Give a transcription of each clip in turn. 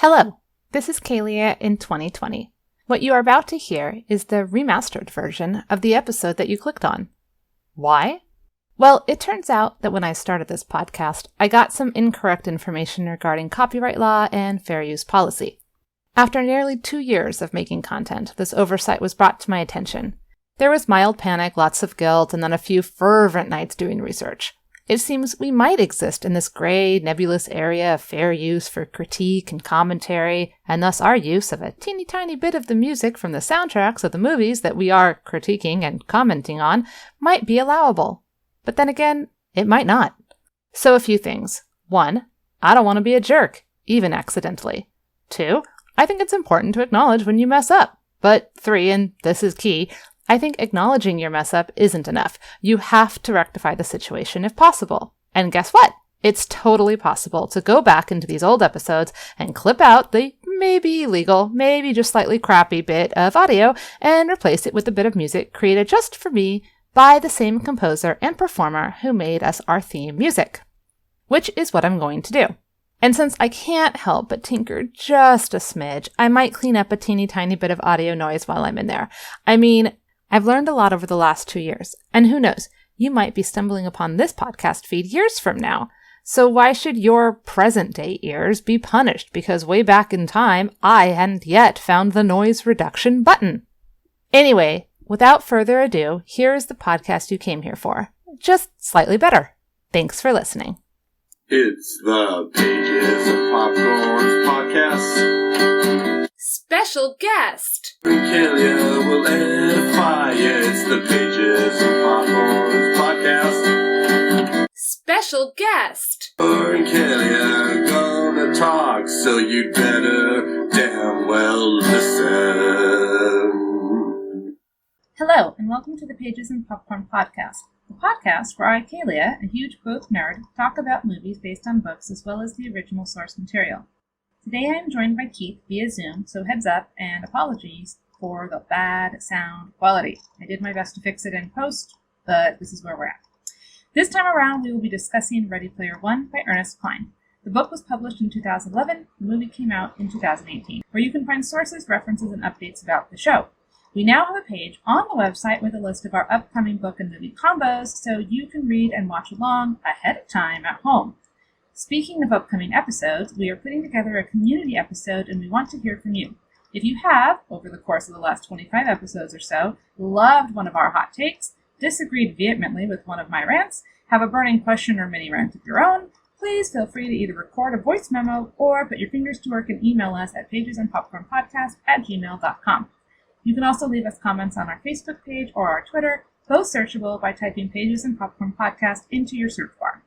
Hello, this is Kaylia in 2020. What you are about to hear is the remastered version of the episode that you clicked on. Why? Well, it turns out that when I started this podcast, I got some incorrect information regarding copyright law and fair use policy. After nearly 2 years of making content, this oversight was brought to my attention. There was mild panic, lots of guilt, and then a few fervent nights doing research. It seems we might exist in this gray, nebulous area of fair use for critique and commentary, and thus our use of a teeny tiny bit of the music from the soundtracks of the movies that we are critiquing and commenting on might be allowable. But then again, it might not. So a few things. 1, I don't want to be a jerk, even accidentally. 2, I think it's important to acknowledge when you mess up. But 3, and this is key, I think acknowledging your mess up isn't enough. You have to rectify the situation if possible. And guess what? It's totally possible to go back into these old episodes and clip out the maybe illegal, maybe just slightly crappy bit of audio and replace it with a bit of music created just for me by the same composer and performer who made us our theme music. Which is what I'm going to do. And since I can't help but tinker just a smidge, I might clean up a teeny tiny bit of audio noise while I'm in there. I mean, I've learned a lot over the last 2 years, and who knows, you might be stumbling upon this podcast feed years from now. So why should your present-day ears be punished because way back in time, I hadn't yet found the noise reduction button? Anyway, without further ado, here is the podcast you came here for, just slightly better. Thanks for listening. It's the Pages of Popcorn's podcast. Special guest! Kaylia will edify. It's the Pages of Popcorn's podcast. Special guest! Her and Kaylia are gonna talk, so you'd better damn well listen. Hello, and welcome to the Pages and Popcorn podcast. The podcast where I, Kaylia, a huge book nerd, talk about movies based on books as well as the original source material. Today I am joined by Keith via Zoom, so heads up and apologies for the bad sound quality. I did my best to fix it in post, but this is where we're at. This time around we will be discussing Ready Player One by Ernest Cline. The book was published in 2011, the movie came out in 2018, where you can find sources, references, and updates about the show. We now have a page on the website with a list of our upcoming book and movie combos, so you can read and watch along ahead of time at home. Speaking of upcoming episodes, we are putting together a community episode and we want to hear from you. If you have, over the course of the last 25 episodes or so, loved one of our hot takes, disagreed vehemently with one of my rants, have a burning question or mini rant of your own, please feel free to either record a voice memo or put your fingers to work and email us at pagesandpopcornpodcast@gmail.com. You can also leave us comments on our Facebook page or our Twitter, both searchable by typing Pages and Popcorn Podcast into your search bar.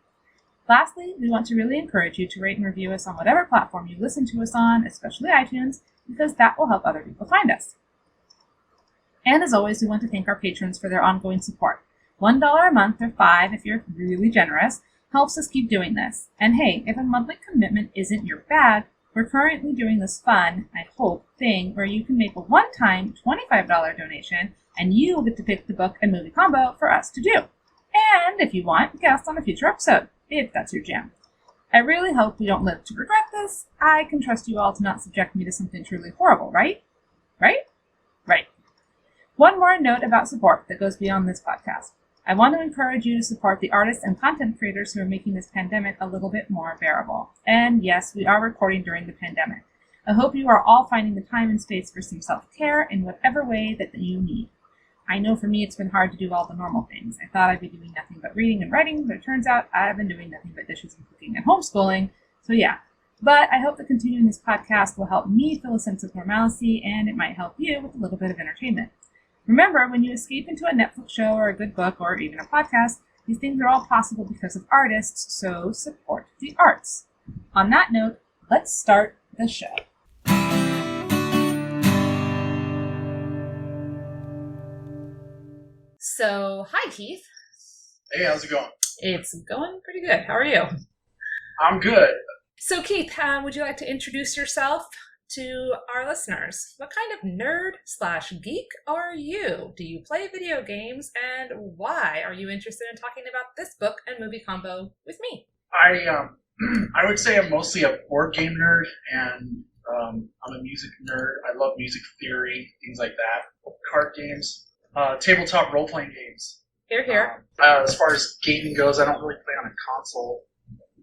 Lastly, we want to really encourage you to rate and review us on whatever platform you listen to us on, especially iTunes, because that will help other people find us. And as always, we want to thank our patrons for their ongoing support. $1 a month or $5 if you're really generous helps us keep doing this. And hey, if a monthly commitment isn't your bag, we're currently doing this fun, I hope, thing where you can make a one-time $25 donation and you will get to pick the book and movie combo for us to do. And if you want, guest on a future episode, if that's your jam. I really hope we don't live to regret this. I can trust you all to not subject me to something truly horrible, right? Right? Right. One more note about support that goes beyond this podcast. I want to encourage you to support the artists and content creators who are making this pandemic a little bit more bearable. And yes, we are recording during the pandemic. I hope you are all finding the time and space for some self-care in whatever way that you need. I know for me it's been hard to do all the normal things. I thought I'd be doing nothing but reading and writing, but it turns out I've been doing nothing but dishes and cooking and homeschooling. So yeah. But I hope that continuing this podcast will help me feel a sense of normalcy, and it might help you with a little bit of entertainment. Remember, when you escape into a Netflix show or a good book or even a podcast, these things are all possible because of artists, so support the arts. On that note, let's start the show. So, hi Keith. Hey, how's it going? It's going pretty good. How are you? I'm good. So Keith, would you like to introduce yourself to our listeners? What kind of nerd/geek are you? Do you play video games? And why are you interested in talking about this book and movie combo with me? I would say I'm mostly a board game nerd, and I'm a music nerd. I love music theory, things like that. Card games, tabletop role-playing games. Here, here. As far as gaming goes, I don't really play on a console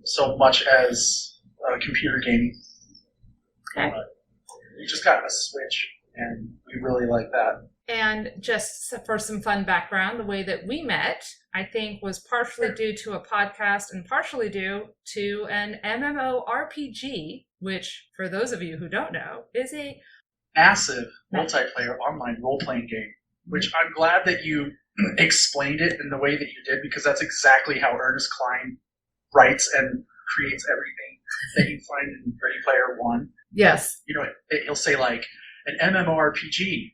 so much as computer gaming. Okay. We just got a Switch, and we really like that. And just for some fun background, the way that we met, I think, was partially due to a podcast and partially due to an MMORPG, which, for those of you who don't know, is a massive multiplayer online role-playing game, which I'm glad that you explained it in the way that you did, because that's exactly how Ernest Cline writes and creates everything that you find in Ready Player One. Yes. You know, he'll say, like, an MMORPG,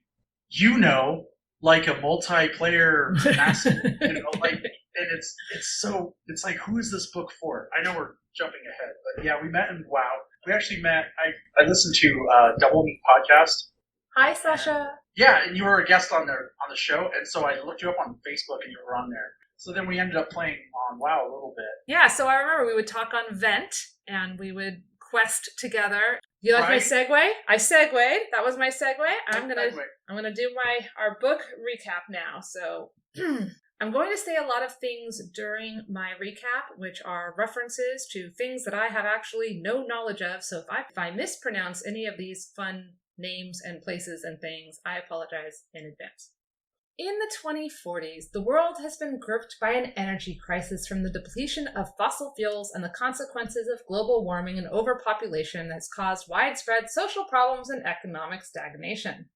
like a multiplayer massive, like, and it's like, who is this book for? I know we're jumping ahead, but yeah, we met in WoW. We actually met, I listened to Double Meat Podcast. Hi, Sasha. Yeah, and you were a guest on the show, and so I looked you up on Facebook, and you were on there. So then we ended up playing on WoW a little bit. Yeah, so I remember we would talk on Vent, and we would quest together. You like my segue? I segued. That was my segue. I'm gonna do our book recap now. So I'm going to say a lot of things during my recap, which are references to things that I have actually no knowledge of. So if I mispronounce any of these fun names and places and things, I apologize in advance. In the 2040s, the world has been gripped by an energy crisis from the depletion of fossil fuels and the consequences of global warming and overpopulation that's caused widespread social problems and economic stagnation.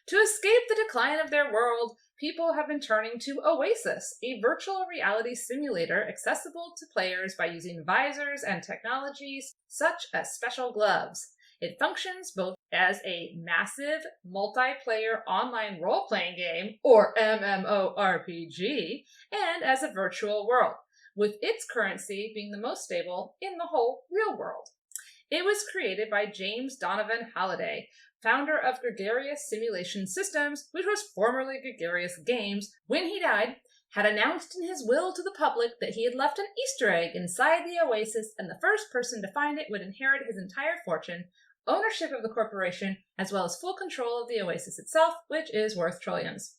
To escape the decline of their world, people have been turning to Oasis, a virtual reality simulator accessible to players by using visors and technologies such as special gloves. It functions both as a massive multiplayer online role-playing game, or MMORPG, and as a virtual world, with its currency being the most stable in the whole real world. It was created by James Donovan Halliday, founder of Gregarious Simulation Systems, which was formerly Gregarious Games. When he died, had announced in his will to the public that he had left an Easter egg inside the Oasis, and the first person to find it would inherit his entire fortune, ownership of the corporation, as well as full control of the Oasis itself, which is worth trillions.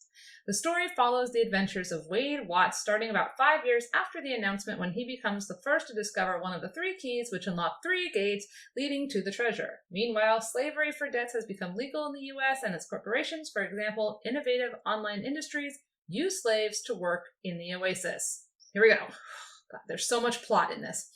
The story follows the adventures of Wade Watts starting about 5 years after the announcement, when he becomes the first to discover one of the 3 keys which unlock 3 gates leading to the treasure. Meanwhile, slavery for debts has become legal in the US, and its corporations, for example, innovative online industries, use slaves to work in the Oasis. Here we go. God, there's so much plot in this.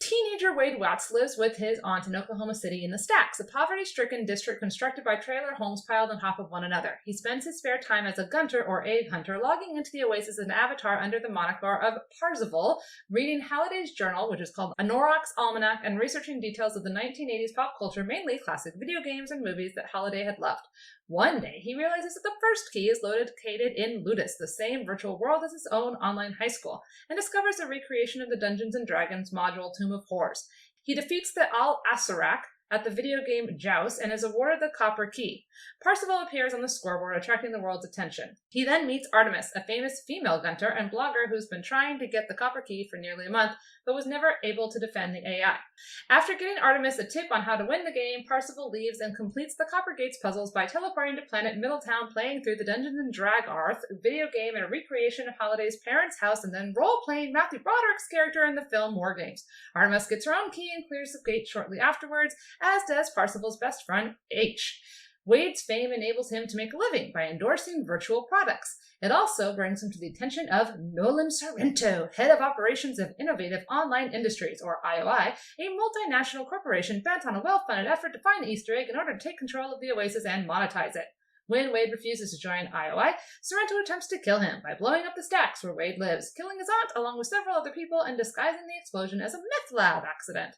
Teenager Wade Watts lives with his aunt in Oklahoma City in the Stacks, a poverty-stricken district constructed by trailer homes piled on top of one another. He spends his spare time as a gunter or egg hunter, logging into the Oasis as an avatar under the moniker of Parzival, reading Halliday's journal, which is called Anorok's Almanac, and researching details of the 1980s pop culture, mainly classic video games and movies that Halliday had loved. One day, he realizes that the first key is located in Ludus, the same virtual world as his own online high school, and discovers a recreation of the Dungeons & Dragons module Tomb of Horrors. He defeats the Al-Asarak at the video game Joust and is awarded the Copper Key. Parzival appears on the scoreboard, attracting the world's attention. He then meets Artemis, a famous female gunter and blogger who's been trying to get the Copper Key for nearly a month, but was never able to defend the AI. After getting Artemis a tip on how to win the game, Parzival leaves and completes the Copper Gates puzzles by teleporting to planet Middletown, playing through the Dungeons & Dragons video game and a recreation of Halliday's parents' house, and then role-playing Matthew Broderick's character in the film War Games. Artemis gets her own key and clears the gate shortly afterwards, as does Parzival's best friend, H. Wade's fame enables him to make a living by endorsing virtual products. It also brings him to the attention of Nolan Sorrento, head of operations of Innovative Online Industries, or IOI, a multinational corporation bent on a well-funded effort to find the Easter egg in order to take control of the Oasis and monetize it. When Wade refuses to join IOI, Sorrento attempts to kill him by blowing up the Stacks where Wade lives, killing his aunt along with several other people and disguising the explosion as a meth lab accident.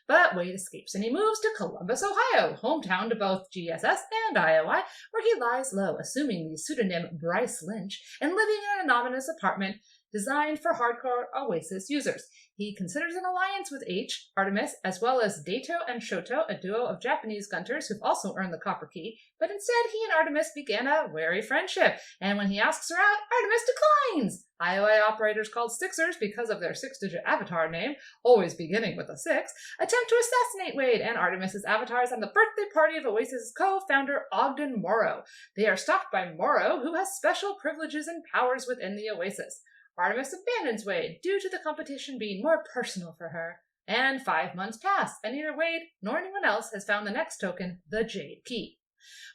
But Wade escapes and he moves to Columbus, Ohio, hometown to both GSS and IOI, where he lies low, assuming the pseudonym Bryce Lynch, and living in an anonymous apartment designed for hardcore Oasis users. He considers an alliance with H, Artemis, as well as Daito and Shoto, a duo of Japanese gunters who've also earned the Copper Key, but instead he and Artemis begin a wary friendship, and when he asks her out, Artemis declines! IOI operators called Sixers because of their 6-digit avatar name, always beginning with a 6, attempt to assassinate Wade and Artemis's avatars on the birthday party of Oasis' co-founder Ogden Morrow. They are stopped by Morrow, who has special privileges and powers within the Oasis. Artemis abandons Wade due to the competition being more personal for her. And 5 months pass, and neither Wade nor anyone else has found the next token, the Jade Key.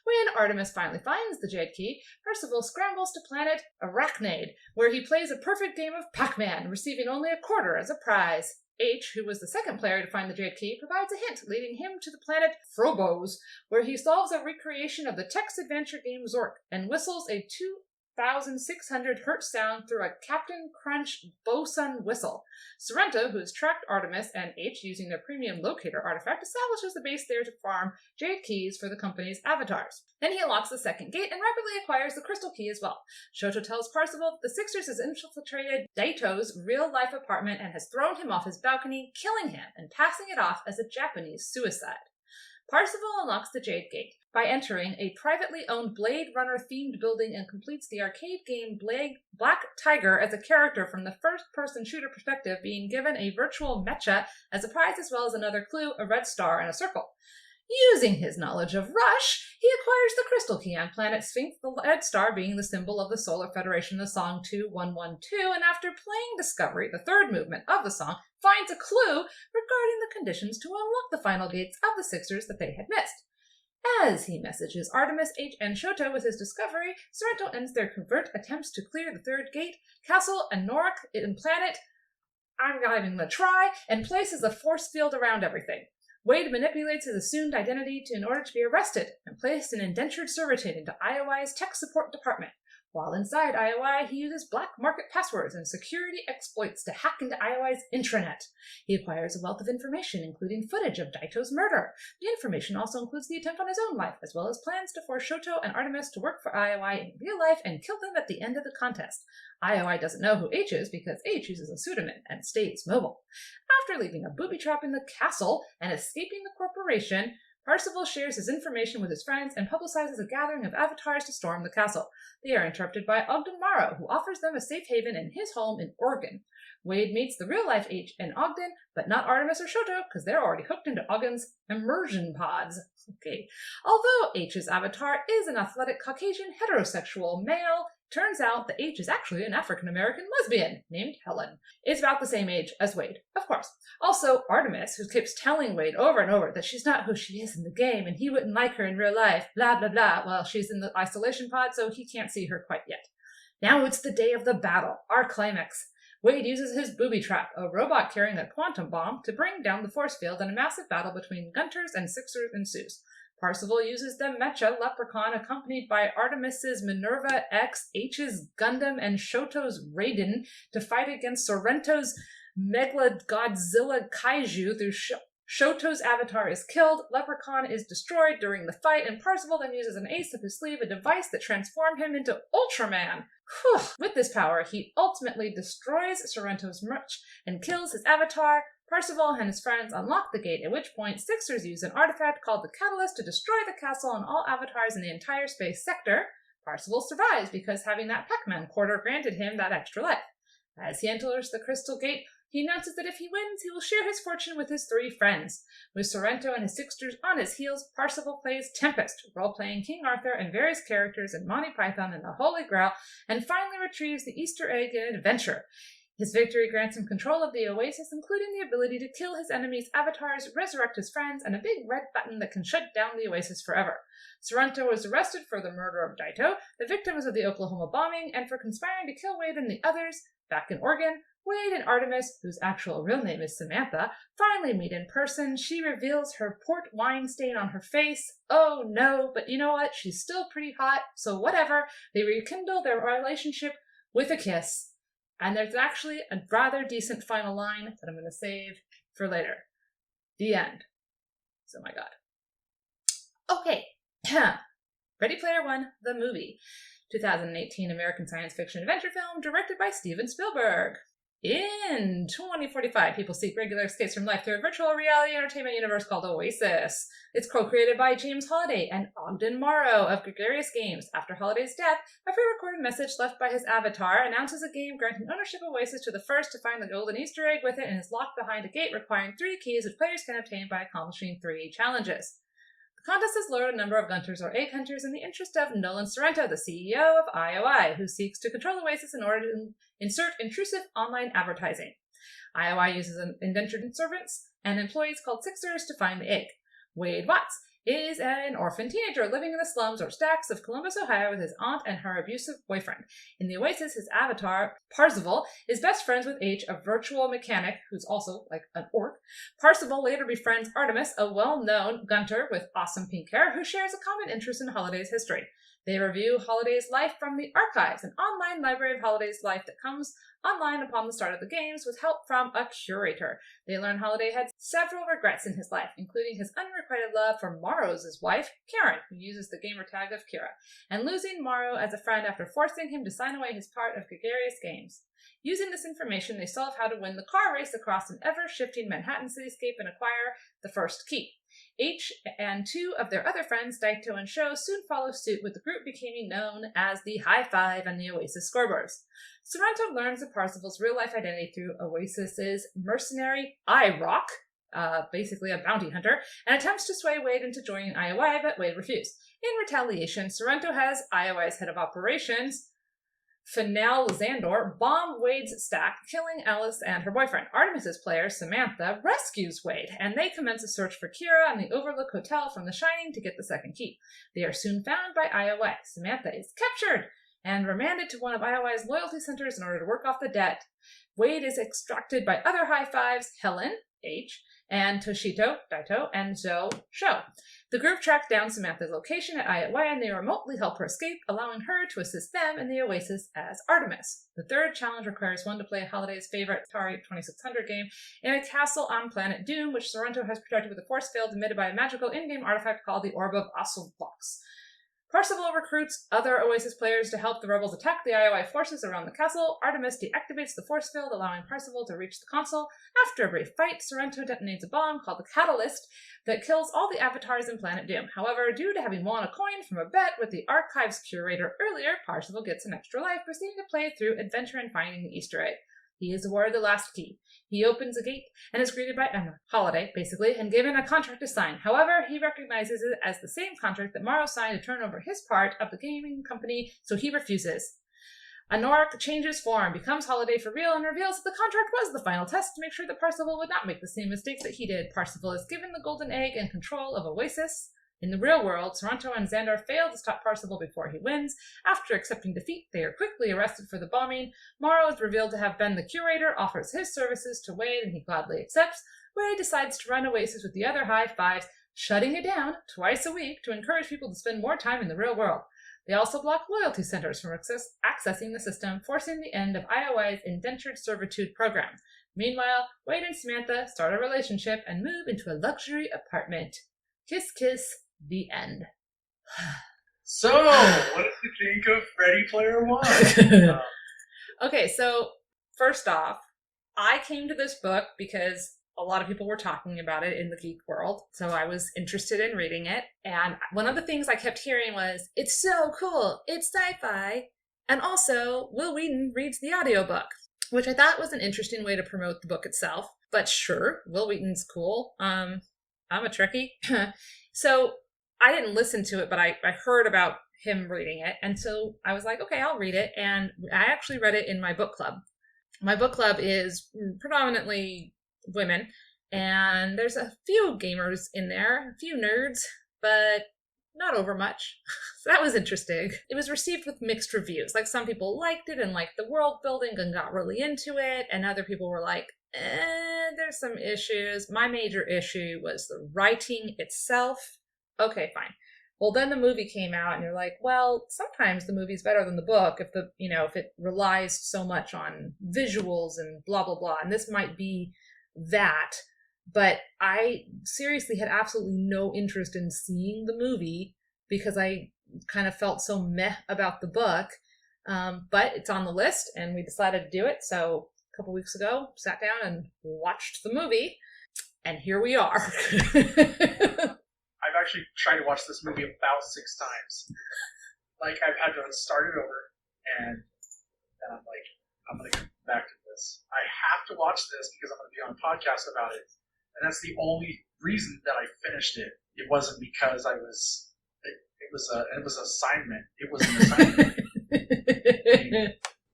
When Artemis finally finds the Jade Key, Percival scrambles to planet Arachnade, where he plays a perfect game of Pac-Man, receiving only a quarter as a prize. H, who was the second player to find the Jade Key, provides a hint, leading him to the planet Frobos, where he solves a recreation of the text-adventure game Zork, and whistles a 2,600 hertz sound through a Captain Crunch bosun whistle. Sorrento, who has tracked Artemis and H using their premium locator artifact, establishes the base there to farm Jade Keys for the company's avatars. Then he unlocks the second gate and rapidly acquires the Crystal Key as well. Shoto tells Parzival that the Sixers has infiltrated Daito's real-life apartment and has thrown him off his balcony, killing him and passing it off as a Japanese suicide. Parzival unlocks the Jade Gate by entering a privately owned Blade Runner-themed building and completes the arcade game Black Tiger as a character from the first-person shooter perspective, being given a virtual mecha as a prize as well as another clue, a red star, and a circle. Using his knowledge of Rush, he acquires the Crystal Key on planet Sphinx, the red star being the symbol of the Solar Federation in the song 2112, and after playing Discovery, the third movement of the song, finds a clue regarding the conditions to unlock the final gates of the Sixers that they had missed. As he messages Artemis, H, and Shoto with his discovery, Sorrento ends their covert attempts to clear the third gate, castle Anorak in planet I'm not even gonna try, and places a force field around everything. Wade manipulates his assumed identity in order to be arrested and placed in indentured servitude into IOI's tech support department. While inside IOI, he uses black market passwords and security exploits to hack into IOI's intranet. He acquires a wealth of information, including footage of Daito's murder. The information also includes the attempt on his own life, as well as plans to force Shoto and Artemis to work for IOI in real life and kill them at the end of the contest. IOI doesn't know who H is because H uses a pseudonym and stays mobile. After leaving a booby trap in the castle and escaping the corporation, Parzival shares his information with his friends and publicizes a gathering of avatars to storm the castle. They are interrupted by Ogden Morrow, who offers them a safe haven in his home in Oregon. Wade meets the real-life H and Ogden, but not Artemis or Shoto, because they're already hooked into Ogden's immersion pods. Okay. Although H's avatar is an athletic Caucasian heterosexual male, turns out that H is actually an African-American lesbian named Helen. Is about the same age as Wade, of course. Also, Artemis, who keeps telling Wade over and over that she's not who she is in the game and he wouldn't like her in real life, blah, blah, blah, while she's in the isolation pod, so he can't see her quite yet. Now it's the day of the battle, our climax. Wade uses his booby trap, a robot carrying a quantum bomb, to bring down the force field, and a massive battle between Gunters and Sixers ensues. Parzival uses the Mecha Leprechaun, accompanied by Artemis's Minerva X, H's Gundam, and Shoto's Raiden, to fight against Sorrento's Megalogodzilla Kaiju. Through Shoto's avatar is killed, Leprechaun is destroyed during the fight, and Parzival then uses an ace up his sleeve, a device that transformed him into Ultraman. Whew. With this power, he ultimately destroys Sorrento's merch and kills his avatar. Parzival and his friends unlock the gate, at which point Sixers use an artifact called the Catalyst to destroy the castle and all avatars in the entire space sector. Parzival survives because having that Pac-Man quarter granted him that extra life. As he enters the Crystal Gate, he announces that if he wins, he will share his fortune with his 3 friends. With Sorrento and his Sixers on his heels, Parzival plays Tempest, role-playing King Arthur and various characters in Monty Python and the Holy Grail, and finally retrieves the Easter egg in Adventure. His victory grants him control of the Oasis, including the ability to kill his enemies' avatars, resurrect his friends, and a big red button that can shut down the Oasis forever. Sorrento was arrested for the murder of Daito, the victims of the Oklahoma bombing, and for conspiring to kill Wade and the others. Back in Oregon, Wade and Artemis, whose actual real name is Samantha, finally meet in person. She reveals her port wine stain on her face. Oh no, but you know what? She's still pretty hot, so whatever. They rekindle their relationship with a kiss. And there's actually a rather decent final line that I'm going to save for later. The end. So my god. Okay. Ready Player One, the movie. 2018 American science fiction adventure film directed by Steven Spielberg. In 2045, people seek regular escapes from life through a virtual reality entertainment universe called Oasis. It's co-created by James Holliday and Ogden Morrow of Gregarious Games. After Holliday's death, a pre-recorded message left by his avatar announces a game granting ownership of Oasis to the first to find the golden Easter egg with it, and is locked behind a gate requiring 3 keys which players can obtain by accomplishing 3 challenges. The contest has lured a number of gunters or egg hunters in the interest of Nolan Sorrento, the CEO of IOI, who seeks to control Oasis in order to insert intrusive online advertising. IOI uses indentured servants and employees called Sixers to find the egg. Wade Watts is an orphan teenager living in the slums or stacks of Columbus, Ohio with his aunt and her abusive boyfriend. In the Oasis, his avatar, Parzival, is best friends with H, a virtual mechanic who's also like an orc. Parzival later befriends Artemis, a well-known gunter with awesome pink hair who shares a common interest in Holliday's history. They review Holliday's life from the archives, an online library of Holliday's life that comes online upon the start of the games with help from a curator. They learn Holliday had several regrets in his life, including his unrequited love for Morrow's wife, Karen, who uses the gamer tag of Kira, and losing Morrow as a friend after forcing him to sign away his part of Gregarious Games. Using this information, they solve how to win the car race across an ever-shifting Manhattan cityscape and acquire the first key. H and 2 of their other friends, Daito and Sho, soon follow suit, with the group becoming known as the High Five and the Oasis Scoreboards. Sorrento learns of Parzival's real-life identity through Oasis's mercenary I-Rock, basically a bounty hunter, and attempts to sway Wade into joining IOI, but Wade refused. In retaliation, Sorrento has IOI's head of operations, Fennell Zandor, bomb Wade's stack, killing Alice and her boyfriend. Artemis's player, Samantha, rescues Wade, and they commence a search for Kira in the Overlook Hotel from The Shining to get the second key. They are soon found by IOI. Samantha is captured and remanded to one of IOI's loyalty centers in order to work off the debt. Wade is extracted by other High Fives, Helen, H, and Toshito, Daito, and Zoe, Sho. The group track down Samantha's location at IOI, and they remotely help her escape, allowing her to assist them in the Oasis as Artemis. The third challenge requires one to play Holliday's favorite Atari 2600 game in a castle on planet Doom, which Sorrento has protected with a force field emitted by a magical in-game artifact called the Orb of Awesomeness. Parzival recruits other Oasis players to help the rebels attack the IOI forces around the castle. Artemis deactivates the force field, allowing Parzival to reach the console. After a brief fight, Sorrento detonates a bomb called the Catalyst that kills all the avatars in Planet Doom. However, due to having won a coin from a bet with the archives curator earlier, Parzival gets an extra life, proceeding to play through adventure and finding the Easter egg. He is awarded the last key. He opens a gate and is greeted by Emma, Holliday, basically, and given a contract to sign. However, he recognizes it as the same contract that Morrow signed to turn over his part of the gaming company, so he refuses. Anorak changes form, becomes Holliday for real, and reveals that the contract was the final test to make sure that Parzival would not make the same mistakes that he did. Parzival is given the golden egg and control of Oasis. In the real world, Sorrento and Xandar fail to stop Parzival before he wins. After accepting defeat, they are quickly arrested for the bombing. Morrow is revealed to have been the curator, offers his services to Wade, and he gladly accepts. Wade decides to run Oasis with the other High Fives, shutting it down twice a week to encourage people to spend more time in the real world. They also block loyalty centers from accessing the system, forcing the end of IOI's indentured servitude program. Meanwhile, Wade and Samantha start a relationship and move into a luxury apartment. Kiss, kiss. The end. So, what did you think of Ready Player One? Okay, so first off, I came to this book because a lot of people were talking about it in the geek world, so I was interested in reading it. And one of the things I kept hearing was, it's so cool, it's sci-fi, and also Will Wheaton reads the audiobook, which I thought was an interesting way to promote the book itself. But sure, Will Wheaton's cool. I'm a Trekkie. So I didn't listen to it, but I heard about him reading it. And so I was like, okay, I'll read it. And I actually read it in my book club. My book club is predominantly women. And there's a few gamers in there, a few nerds, but not over much. So that was interesting. It was received with mixed reviews. Like, some people liked it and liked the world building and got really into it. And other people were like, there's some issues. My major issue was the writing itself. Okay, fine. Well, then the movie came out and you're like, well, sometimes the movie's better than the book if it relies so much on visuals and blah, blah, blah. And this might be that. But I seriously had absolutely no interest in seeing the movie because I kind of felt so meh about the book. But it's on the list and we decided to do it. So a couple weeks ago, sat down and watched the movie, and here we are. I've actually tried to watch this movie about 6 times. Like, I've had to start it over, and then I'm like, I'm going to come back to this. I have to watch this because I'm going to be on a podcast about it. And that's the only reason that I finished it. It wasn't because it was an assignment. It was an assignment.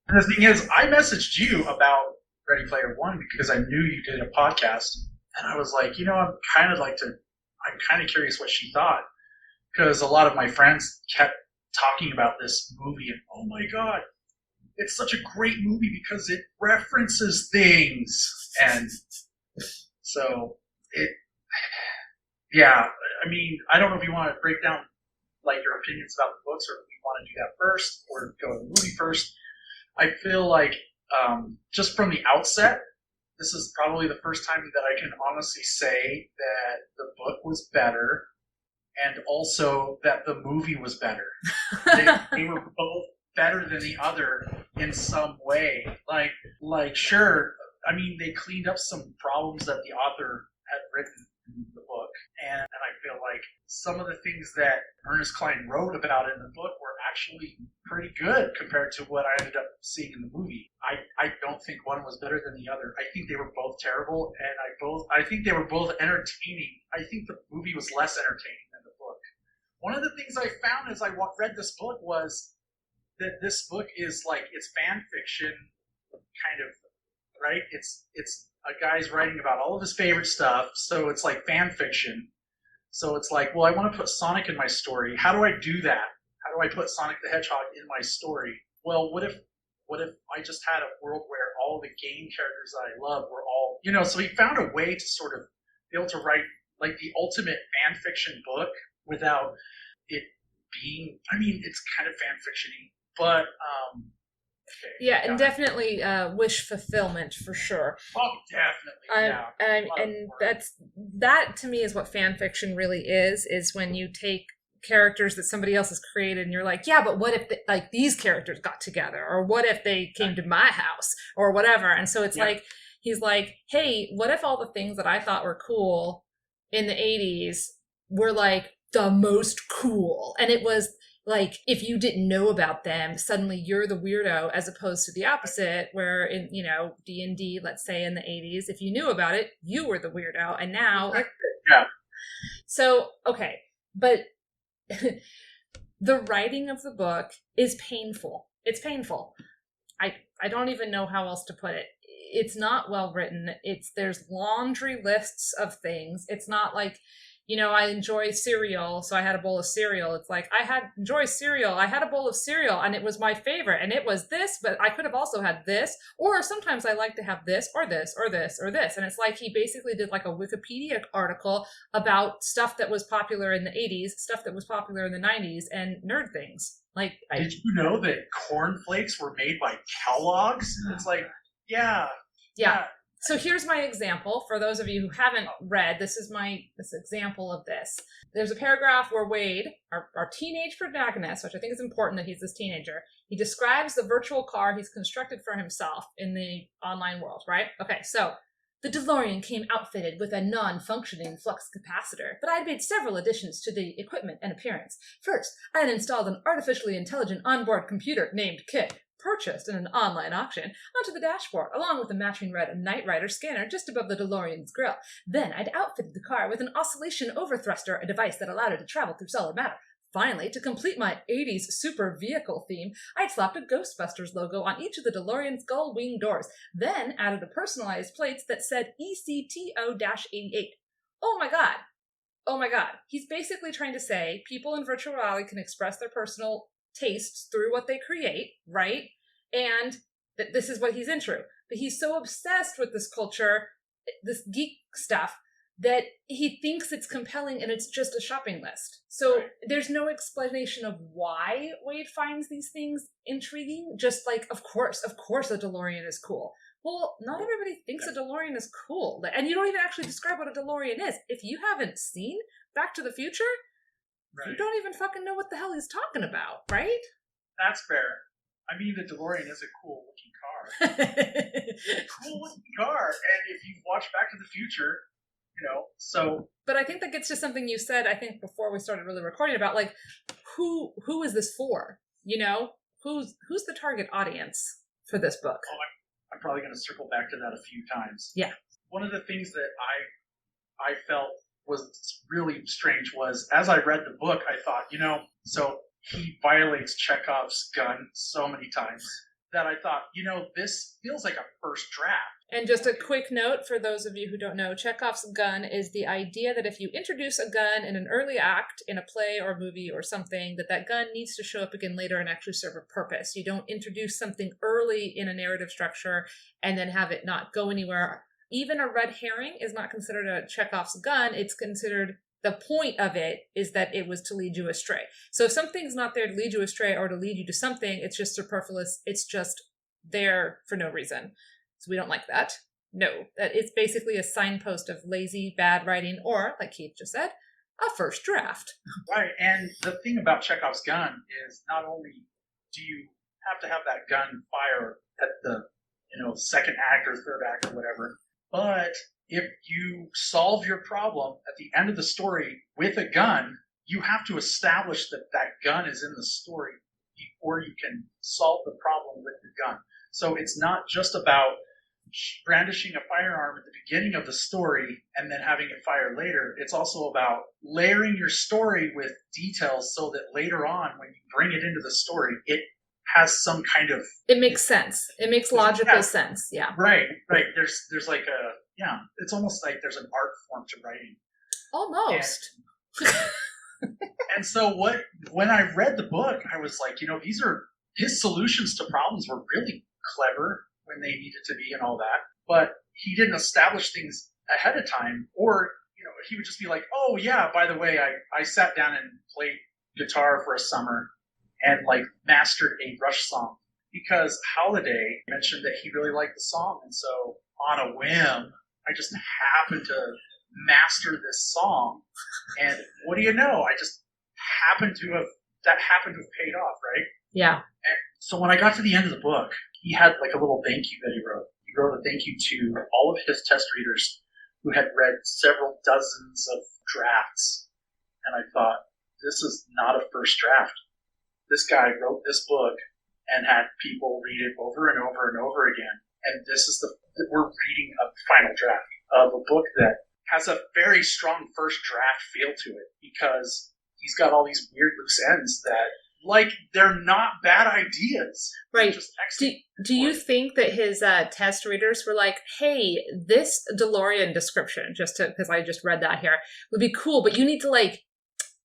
And the thing is, I messaged you about Ready Player One because I knew you did a podcast, and I was like, I'm kind of curious what she thought, because a lot of my friends kept talking about this movie, and oh my god, it's such a great movie because it references things, and so I mean, I don't know if you want to break down like your opinions about the books, or if you want to do that first, or go to the movie first. I feel like just from the outset, this is probably the first time that I can honestly say that the book was better, and also that the movie was better. They were both better than the other in some way. Like sure, I mean, they cleaned up some problems that the author had written in the book, and I feel like some of the things that Ernest Cline wrote about in the book were actually pretty good compared to what I ended up seeing in the movie. I don't think one was better than the other. I think they were both terrible, and I think they were both entertaining. I think the movie was less entertaining than the book. One of the things I found as I read this book was that this book is like, it's fan fiction, kind of, right? It's a guy's writing about all of his favorite stuff, so it's like fan fiction. So it's like, well, I want to put Sonic in my story. How do I do that? How do I put Sonic the Hedgehog in my story? Well, what if I just had a world where all the game characters that I love were all, so he found a way to sort of be able to write like the ultimate fan fiction book without it being, I mean, it's kind of fan fiction-y, but okay, yeah, and definitely wish fulfillment for sure. Oh, definitely. And that to me is what fan fiction really is when you take characters that somebody else has created and you're like, yeah, but what if these characters got together, or what if they came to my house, or whatever. And so it's like, he's like, hey, what if all the things that I thought were cool in the 80s were like the most cool, and it was like, if you didn't know about them, suddenly you're the weirdo, as opposed to the opposite, where in, D&D, let's say in the 80s, if you knew about it, you were the weirdo. And now, so, okay. But the writing of the book is painful. It's painful. I don't even know how else to put it. It's not well written. There's laundry lists of things. It's not like, I enjoy cereal, so I had a bowl of cereal. It's like, enjoy cereal. I had a bowl of cereal, and it was my favorite, and it was this, but I could have also had this, or sometimes I like to have this, or this, or this, or this. And it's like he basically did like a Wikipedia article about stuff that was popular in the 80s, stuff that was popular in the 90s, and nerd things. Like, did you know that cornflakes were made by Kellogg's? It's like, yeah. So here's my example. For those of you who haven't read, this example of this. There's a paragraph where Wade, our teenage protagonist, which I think is important that he's this teenager, he describes the virtual car he's constructed for himself in the online world, right? Okay, so the DeLorean came outfitted with a non-functioning flux capacitor, but I had made several additions to the equipment and appearance. First, I had installed an artificially intelligent onboard computer named Kit, purchased in an online auction, onto the dashboard, along with a matching red Knight Rider scanner just above the DeLorean's grille. Then I'd outfitted the car with an oscillation overthruster, a device that allowed it to travel through solid matter. Finally, to complete my 80s super vehicle theme, I'd slapped a Ghostbusters logo on each of the DeLorean's gull wing doors, then added a personalized plates that said ECTO-88. Oh my god. He's basically trying to say people in virtual reality can express their personal tastes through what they create, right? And that this is what he's into. But he's so obsessed with this culture, this geek stuff, that he thinks it's compelling and it's just a shopping list. So there's no explanation of why Wade finds these things intriguing. Just like, of course, a DeLorean is cool. Well, not everybody thinks a DeLorean is cool. And you don't even actually describe what a DeLorean is. If you haven't seen Back to the Future, you don't even fucking know what the hell he's talking about, right? That's fair. I mean, the DeLorean is a cool looking car. Cool looking car. And if you watch Back to the Future, so. But I think that gets to something you said, I think, before we started really recording about, like, who is this for? Who's the target audience for this book? Oh, I'm probably going to circle back to that a few times. Yeah. One of the things that I felt was really strange was, as I read the book, I thought, so he violates Chekhov's gun so many times that I thought, this feels like a first draft. And just a quick note for those of you who don't know, Chekhov's gun is the idea that if you introduce a gun in an early act in a play or movie or something, that gun needs to show up again later and actually serve a purpose. You don't introduce something early in a narrative structure and then have it not go anywhere. Even a red herring is not considered a Chekhov's gun. It's considered, the point of it is that it was to lead you astray. So if something's not there to lead you astray or to lead you to something, it's just superfluous. It's just there for no reason. So we don't like that. No, that it's basically a signpost of lazy, bad writing, or, like Keith just said, a first draft. Right, and the thing about Chekhov's gun is not only do you have to have that gun fire at the second act or third act or whatever, but if you solve your problem at the end of the story with a gun, you have to establish that gun is in the story before you can solve the problem with the gun. So it's not just about brandishing a firearm at the beginning of the story and then having it fire later. It's also about layering your story with details so that later on, when you bring it into the story, it has some kind of... It makes sense. It makes logical sense. Yeah. Right. There's like it's almost like there's an art form to writing. Almost. And so when I read the book, I was like, his solutions to problems were really clever when they needed to be and all that, but he didn't establish things ahead of time, or he would just be like, oh yeah, by the way, I sat down and played guitar for a summer and mastered a Rush song because Halliday mentioned that he really liked the song, and so on a whim I just happened to master this song, and what do you know, I just happened to have paid off, right? Yeah. And so when I got to the end of the book, he had a little thank you that he wrote. He wrote a thank you to all of his test readers who had read several dozens of drafts. And I thought, this is not a first draft. This guy wrote this book and had people read it over and over and over again. And we're reading a final draft of a book that has a very strong first draft feel to it because he's got all these weird loose ends that, they're not bad ideas. Right. Do you think that his test readers were like, hey, this DeLorean description, because I just read that here, would be cool, but you need to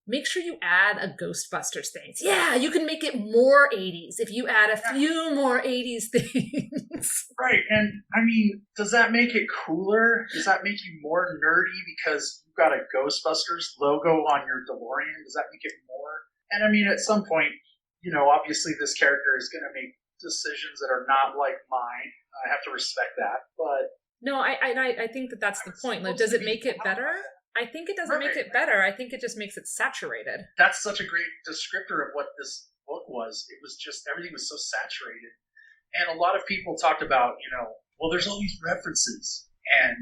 make sure you add a Ghostbusters thing. Yeah, you can make it more 80s if you add a few more 80s things. Right. And I mean, does that make it cooler? Does that make you more nerdy because you've got a Ghostbusters logo on your DeLorean? Does that make it more? And I mean, at some point, obviously this character is going to make decisions that are not like mine. I have to respect that. But no, I think that's the point. Does it make it better? I think it doesn't make it better. I think it just makes it saturated. That's such a great descriptor of what this book was. It was just, everything was so saturated. And a lot of people talked about, well, there's all these references. And,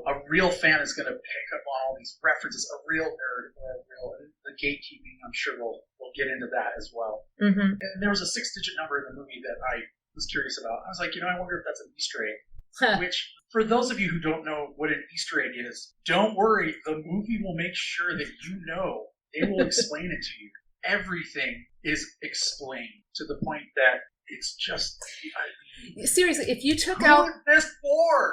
a real fan is going to pick up on all these references. A real nerd or the gatekeeping, I'm sure we'll get into that as well. Mm-hmm. And there was a 6-digit number in the movie that I was curious about. I was like, I wonder if that's an Easter egg. Huh. Which, for those of you who don't know what an Easter egg is, don't worry. The movie will make sure that they will explain it to you. Everything is explained to the point that it's just... Seriously, if you took out... Who is this for?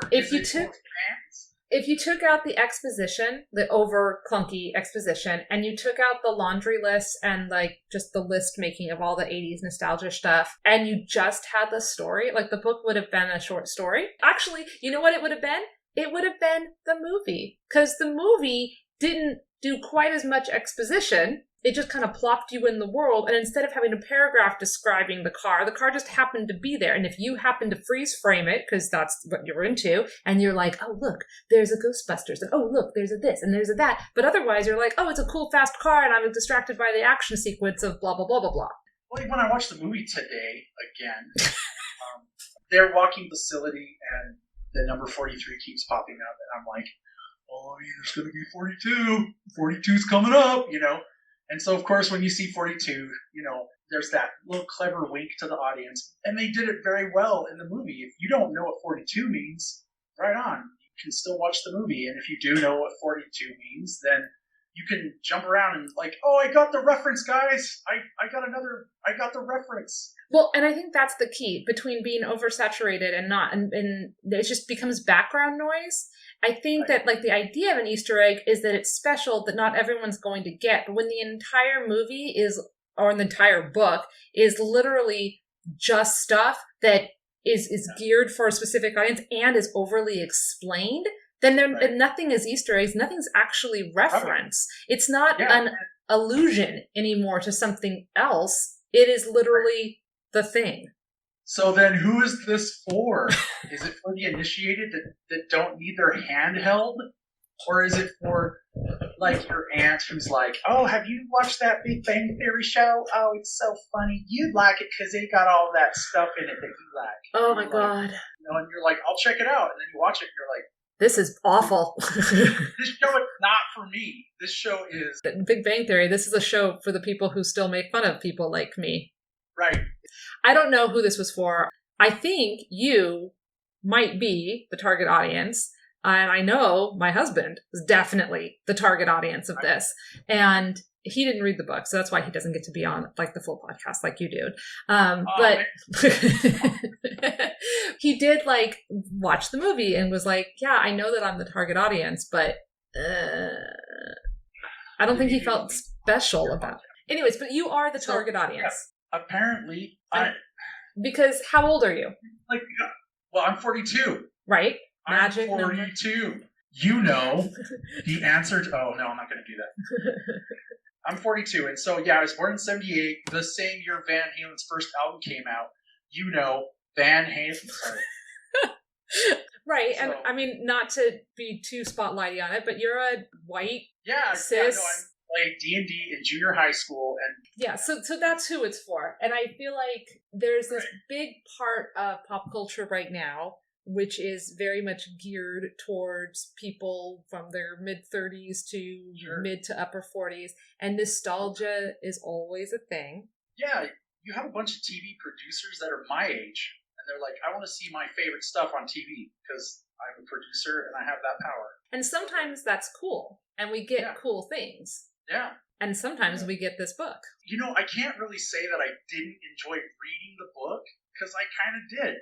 If you took out the exposition, the over clunky exposition, and you took out the laundry list and just the list making of all the 80s nostalgia stuff, and you just had the story, the book would have been a short story. Actually, you know what it would have been? It would have been the movie. Because the movie didn't do quite as much exposition. It just kind of plopped you in the world. And instead of having a paragraph describing the car just happened to be there. And if you happen to freeze frame it, because that's what you're into, and you're like, oh, look, there's a Ghostbusters. And oh, look, there's a this and there's a that. But otherwise, you're like, oh, it's a cool, fast car. And I'm distracted by the action sequence of blah, blah, blah, blah, blah. Like when I watched the movie today again, they're walking facility and the number 43 keeps popping up. And I'm like, oh, there's going to be 42. 42's coming up, And so, of course, when you see 42, there's that little clever wink to the audience. And they did it very well in the movie. If you don't know what 42 means, right on. You can still watch the movie. And if you do know what 42 means, then you can jump around and like, oh, I got the reference, guys. I got the reference. Well, and I think that's the key between being oversaturated and not. And it just becomes background noise. I think that like the idea of an Easter egg is that it's special that not everyone's going to get. But when the entire movie or the entire book is literally just stuff that is geared for a specific audience and is overly explained, then nothing is Easter eggs. Nothing's actually reference. It's not an allusion anymore to something else. It is literally the thing. So then who is this for? Is it for the initiated that don't need their hand held? Or is it for, like, your aunt who's like, oh, have you watched that Big Bang Theory show? Oh, it's so funny. You'd like it because they got all that stuff in it that you like. Oh, my God. And you're like, I'll check it out. And then you watch it and you're like, this is awful. This show is not for me. This show is... Big Bang Theory, this is a show for the people who still make fun of people like me. Right. I don't know who this was for. I think you might be the target audience. And I know my husband is definitely the target audience of this. And he didn't read the book, so that's why he doesn't get to be on like the full podcast like you do. But he did like watch the movie and was like, yeah, I know that I'm the target audience, but I don't think he felt special about it. Anyways, but you are the target audience. Apparently. Because how old are you? Well, I'm 42. Right. Magic I'm 42. Number. You know the answer to... Oh, no, I'm not going to do that. I'm 42. And so, yeah, I was born in 78. The same year Van Halen's first album came out. You know, Van Halen... Sorry. Right. So, and, I mean, not to be too spotlighty on it, but you're a white, cis... Yeah, no, I played D&D in junior high school. And yeah, so that's who it's for. And I feel like there's this big part of pop culture right now which is very much geared towards people from their mid-30s to mid to upper 40s. And nostalgia is always a thing. Yeah, you have a bunch of TV producers that are my age, and they're like, I want to see my favorite stuff on TV because I'm a producer and I have that power. And sometimes that's cool, and we get cool things. Yeah. And sometimes we get this book. You know, I can't really say that I didn't enjoy reading the book, because I kind of did.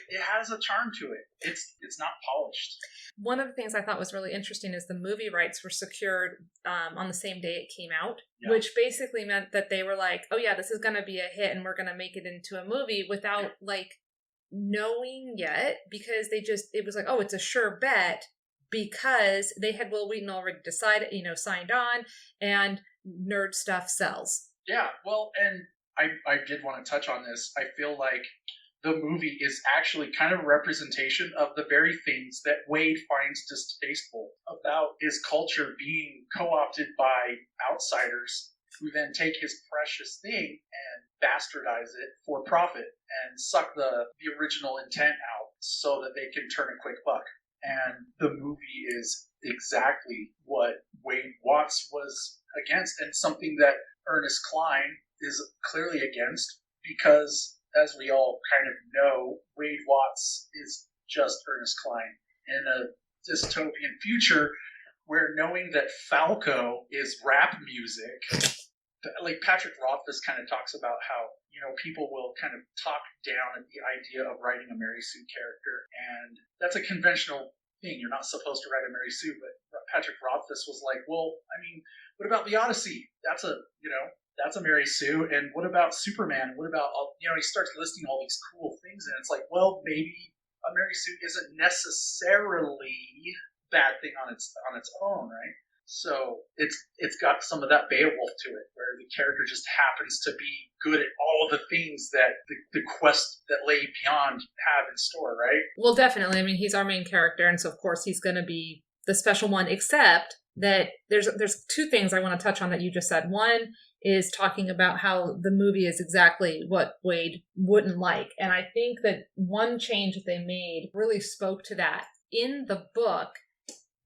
It has a charm to it. It's not polished. One of the things I thought was really interesting is the movie rights were secured on the same day it came out, which basically meant that they were like, oh yeah, this is going to be a hit and we're going to make it into a movie without like knowing yet, because it was like, oh, it's a sure bet, because they had Will Wheaton already decided, signed on, and nerd stuff sells. Yeah, well, and I did want to touch on this. I feel like the movie is actually kind of a representation of the very things that Wade finds distasteful about his culture being co-opted by outsiders who then take his precious thing and bastardize it for profit and suck the original intent out so that they can turn a quick buck. And the movie is exactly what Wade Watts was against, and something that Ernest Cline is clearly against, because as we all kind of know, Wade Watts is just Ernest Cline in a dystopian future where knowing that Falco is rap music, like Patrick Rothfuss kind of talks about how, people will kind of talk down at the idea of writing a Mary Sue character, and that's a conventional thing. You're not supposed to write a Mary Sue, but Patrick Rothfuss was like, well, I mean, what about the Odyssey? That's a Mary Sue. And what about Superman? What about, he starts listing all these cool things, and it's like, well, maybe a Mary Sue isn't necessarily a bad thing on its own, right? So it's got some of that Beowulf to it, where the character just happens to be good at all the things that the quest that lay beyond have in store, right? Well, definitely. I mean, he's our main character, and so of course he's going to be the special one, except that there's two things I want to touch on that you just said. One is talking about how the movie is exactly what Wade wouldn't like. And I think that one change that they made really spoke to that. In the book,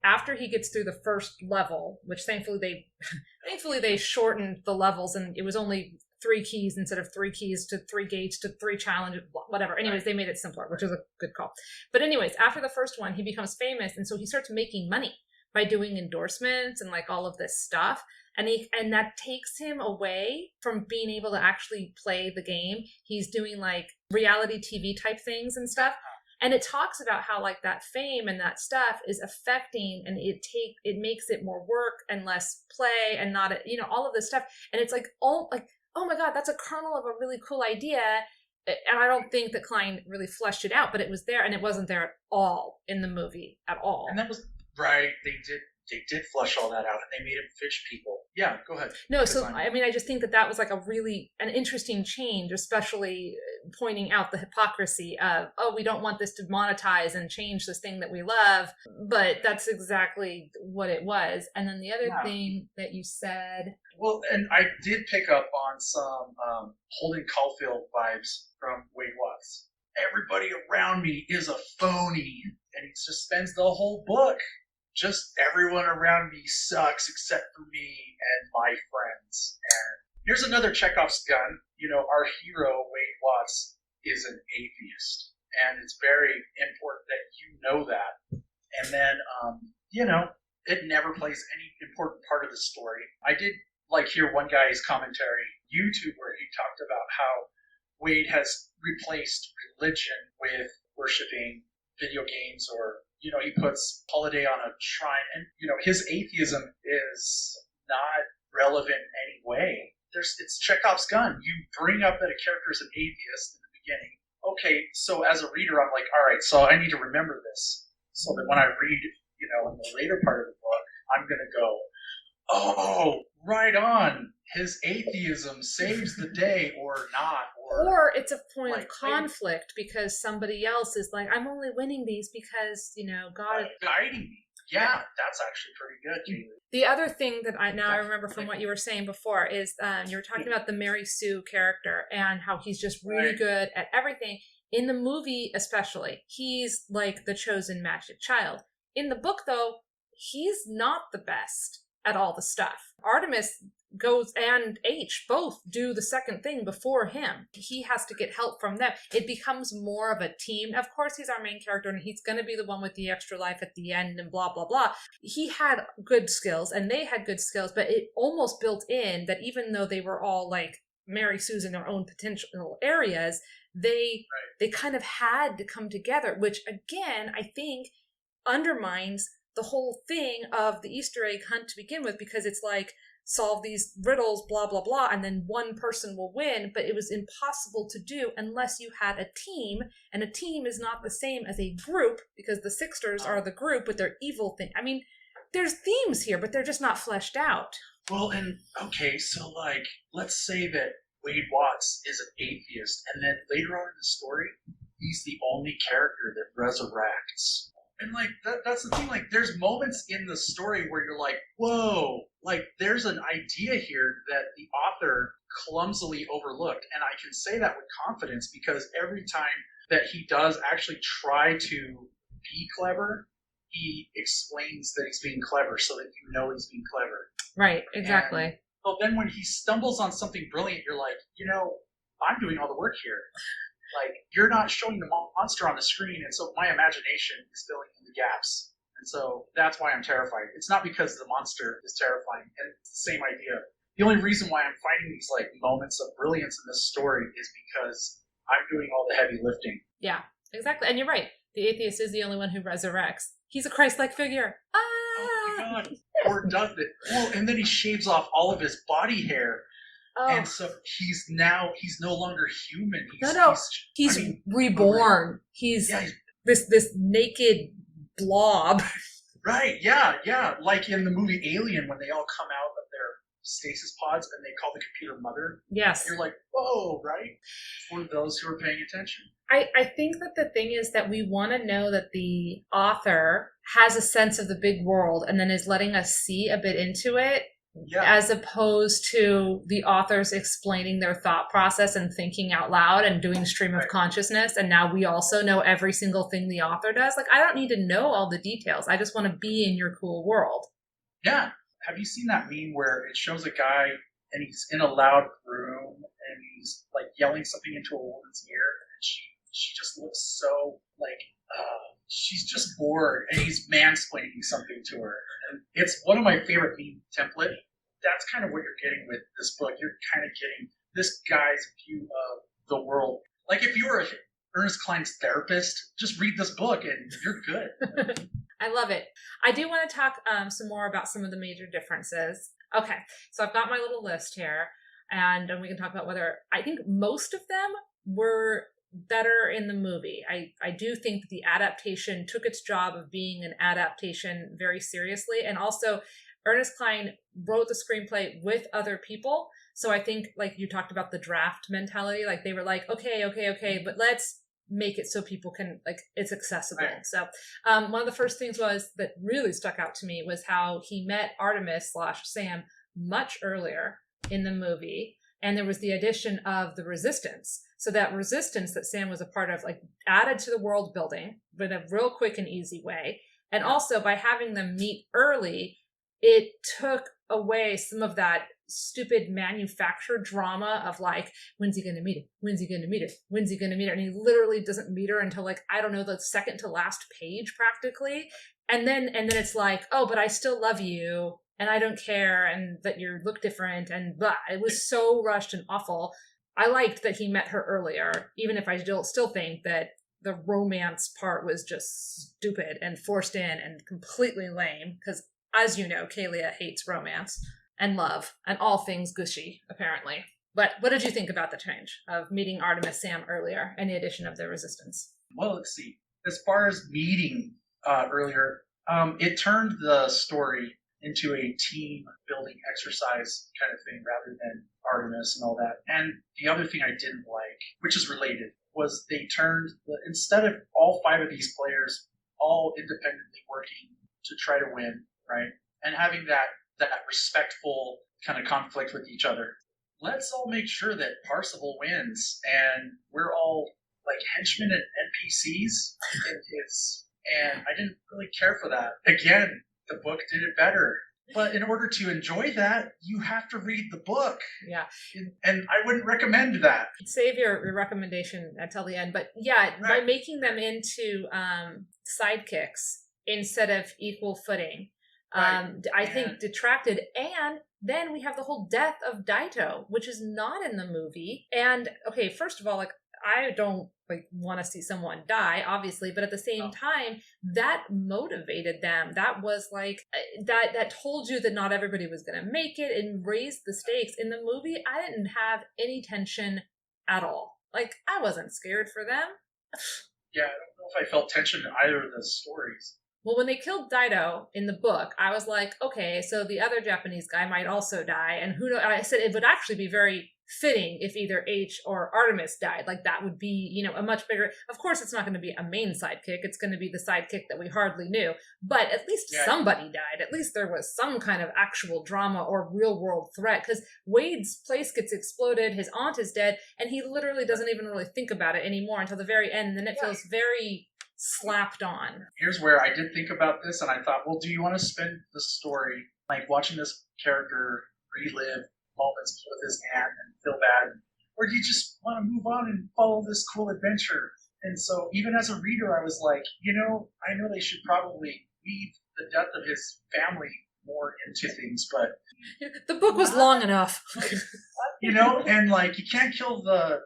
after he gets through the first level, which thankfully they shortened the levels, and it was only 3 keys instead of 3 keys to 3 gates to 3 challenges, whatever. Anyways, they made it simpler, which is a good call. But anyways, after the first one, he becomes famous, and so he starts making money by doing endorsements and like all of this stuff. And that takes him away from being able to actually play the game. He's doing like reality TV type things and stuff. And it talks about how like that fame and that stuff is affecting, and it makes it more work and less play and not, all of this stuff. And it's like, oh my God, that's a kernel of a really cool idea. And I don't think that Klein really fleshed it out, but it was there, and it wasn't there at all in the movie at all. And that was right. They did flush all that out, and they made him fish people. Yeah, go ahead. No, so I mean, I just think that was like an interesting change, especially pointing out the hypocrisy of, we don't want this to monetize and change this thing that we love, but that's exactly what it was. And then the other thing that you said. Well, and I did pick up on some Holden Caulfield vibes from Wade Watts. Everybody around me is a phony, and he just spends the whole book. Just everyone around me sucks except for me and my friends. And here's another Chekhov's gun. Our hero, Wade Watts, is an atheist. And it's very important that you know that. And then, it never plays any important part of the story. I did hear one guy's commentary YouTube where he talked about how Wade has replaced religion with worshiping video games, or he puts holiday on a shrine, and his atheism is not relevant in any way. It's Chekhov's gun. You bring up that a character is an atheist in the beginning. Okay, so as a reader, I'm like, all right, so I need to remember this, so that when I read, in the later part of the book, I'm gonna go, oh, right on. His atheism saves the day, or not. Or it's a point of conflict because somebody else is like, I'm only winning these because, God is guiding me. Yeah, that's actually pretty good, Kaylia. The other thing that I remember from what you were saying before is you were talking about the Mary Sue character and how he's just really good at everything. In the movie especially, he's like the chosen magic child. In the book, though, he's not the best at all the stuff. Artemis goes and H both do the second thing before him. He has to get help from them. It becomes more of a team. Of course, he's our main character, and he's going to be the one with the extra life at the end and blah, blah, blah. He had good skills, and they had good skills, but it almost built in that even though they were all like Mary Sue's in their own potential areas, they kind of had to come together, which again, I think undermines the whole thing of the Easter egg hunt to begin with, because it's like, solve these riddles, blah, blah, blah, and then one person will win, but it was impossible to do unless you had a team, and a team is not the same as a group, because the Sixters are the group with their evil thing. I mean, there's themes here, but they're just not fleshed out. Well, and, okay, so, let's say that Wade Watts is an atheist, and then later on in the story, he's the only character that resurrects. And, that's the thing, there's moments in the story where you're like, whoa, there's an idea here that the author clumsily overlooked. And I can say that with confidence because every time that he does actually try to be clever, he explains that he's being clever so that you know he's being clever. Right, exactly. And so then when he stumbles on something brilliant, you're like, I'm doing all the work here. You're not showing the monster on the screen, and so my imagination is filling in the gaps. And so that's why I'm terrified. It's not because the monster is terrifying, and it's the same idea. The only reason why I'm finding these moments of brilliance in this story is because I'm doing all the heavy lifting. Yeah, exactly. And you're right. The atheist is the only one who resurrects. He's a Christ-like figure. Ah! Oh my God. Or does it? Well, and then he shaves off all of his body hair. Oh. And so he's no longer human. He's reborn. He's this naked blob. Right, yeah. Like in the movie Alien, when they all come out of their stasis pods and they call the computer mother. Yes. You're like, whoa, right? For those who are paying attention. I think that the thing is that we want to know that the author has a sense of the big world and then is letting us see a bit into it, as opposed to the authors explaining their thought process and thinking out loud and doing stream of consciousness. And now we also know every single thing the author does. Like, I don't need to know all the details. I just want to be in your cool world. Yeah. Have you seen that meme where it shows a guy and he's in a loud room and he's like yelling something into a woman's ear and she just looks so like she's just bored and he's mansplaining something to her. And it's one of my favorite meme template. That's kind of what you're getting with this book. You're kind of getting this guy's view of the world. Like if you were Ernest Cline's therapist, just read this book and you're good. I love it. I do want to talk some more about some of the major differences. Okay, so I've got my little list here, and we can talk about whether I think most of them were better in the movie. I do think that the adaptation took its job of being an adaptation very seriously, and also Ernest Cline wrote the screenplay with other people. So I think, like you talked about the draft mentality, like they were like, okay, but let's make it so people can, like, it's accessible. Right. So one of the first things that really stuck out to me was how he met Artemis/Sam much earlier in the movie. And there was the addition of the resistance. So that resistance that Sam was a part of, like, added to the world building in a real quick and easy way. And also by having them meet early, it took away some of that stupid manufactured drama of like, when's he going to meet her? When's he going to meet her? When's he going to meet her? And he literally doesn't meet her until, like, I don't know, the second to last page practically. And then it's like, oh, but I still love you and I don't care and that you look different and blah. It was so rushed and awful. I liked that he met her earlier, even if I still think that the romance part was just stupid and forced in and completely lame. Because as you know, Kaylia hates romance and love and all things gushy, apparently. But what did you think about the change of meeting Artemis Sam earlier and the addition of the resistance? Well, let's see. As far as meeting earlier, it turned the story into a team building exercise kind of thing rather than Artemis and all that. And the other thing I didn't like, which is related, was they turned, instead of all 5 of these players all independently working to try to win, right? And having that respectful kind of conflict with each other. Let's all make sure that Parsival wins and we're all like henchmen and NPCs in his. And I didn't really care for that. Again, the book did it better. But in order to enjoy that, you have to read the book. Yeah. And I wouldn't recommend that. Save your recommendation until the end. But yeah, right. By making them into sidekicks instead of equal footing, I think detracted. And then we have the whole death of Daito, which is not in the movie. And okay, first of all, like, I don't want to see someone die, obviously, but at the same time, that motivated them. That was like that told you that not everybody was going to make it and raised the stakes. In the movie, I didn't have any tension at all. Like, I wasn't scared for them. Yeah, I don't know if I felt tension in either of the stories. Well, when they killed Daito in the book, I was like, okay, so the other Japanese guy might also die. And who knows? I said it would actually be very fitting if either H or Artemis died. Like, that would be, a much bigger. Of course, it's not going to be a main sidekick. It's going to be the sidekick that we hardly knew. But at least somebody died. At least there was some kind of actual drama or real world threat. Because Wade's place gets exploded. His aunt is dead. And he literally doesn't even really think about it anymore until the very end. And then it feels very slapped on. Here's where I did think about this, and I thought, well, do you want to spend the story like watching this character relive moments with his aunt and feel bad, or do you just want to move on and follow this cool adventure? And so even as a reader, I was like, I know they should probably weave the death of his family more into things, but the book was long enough. And like, you can't kill the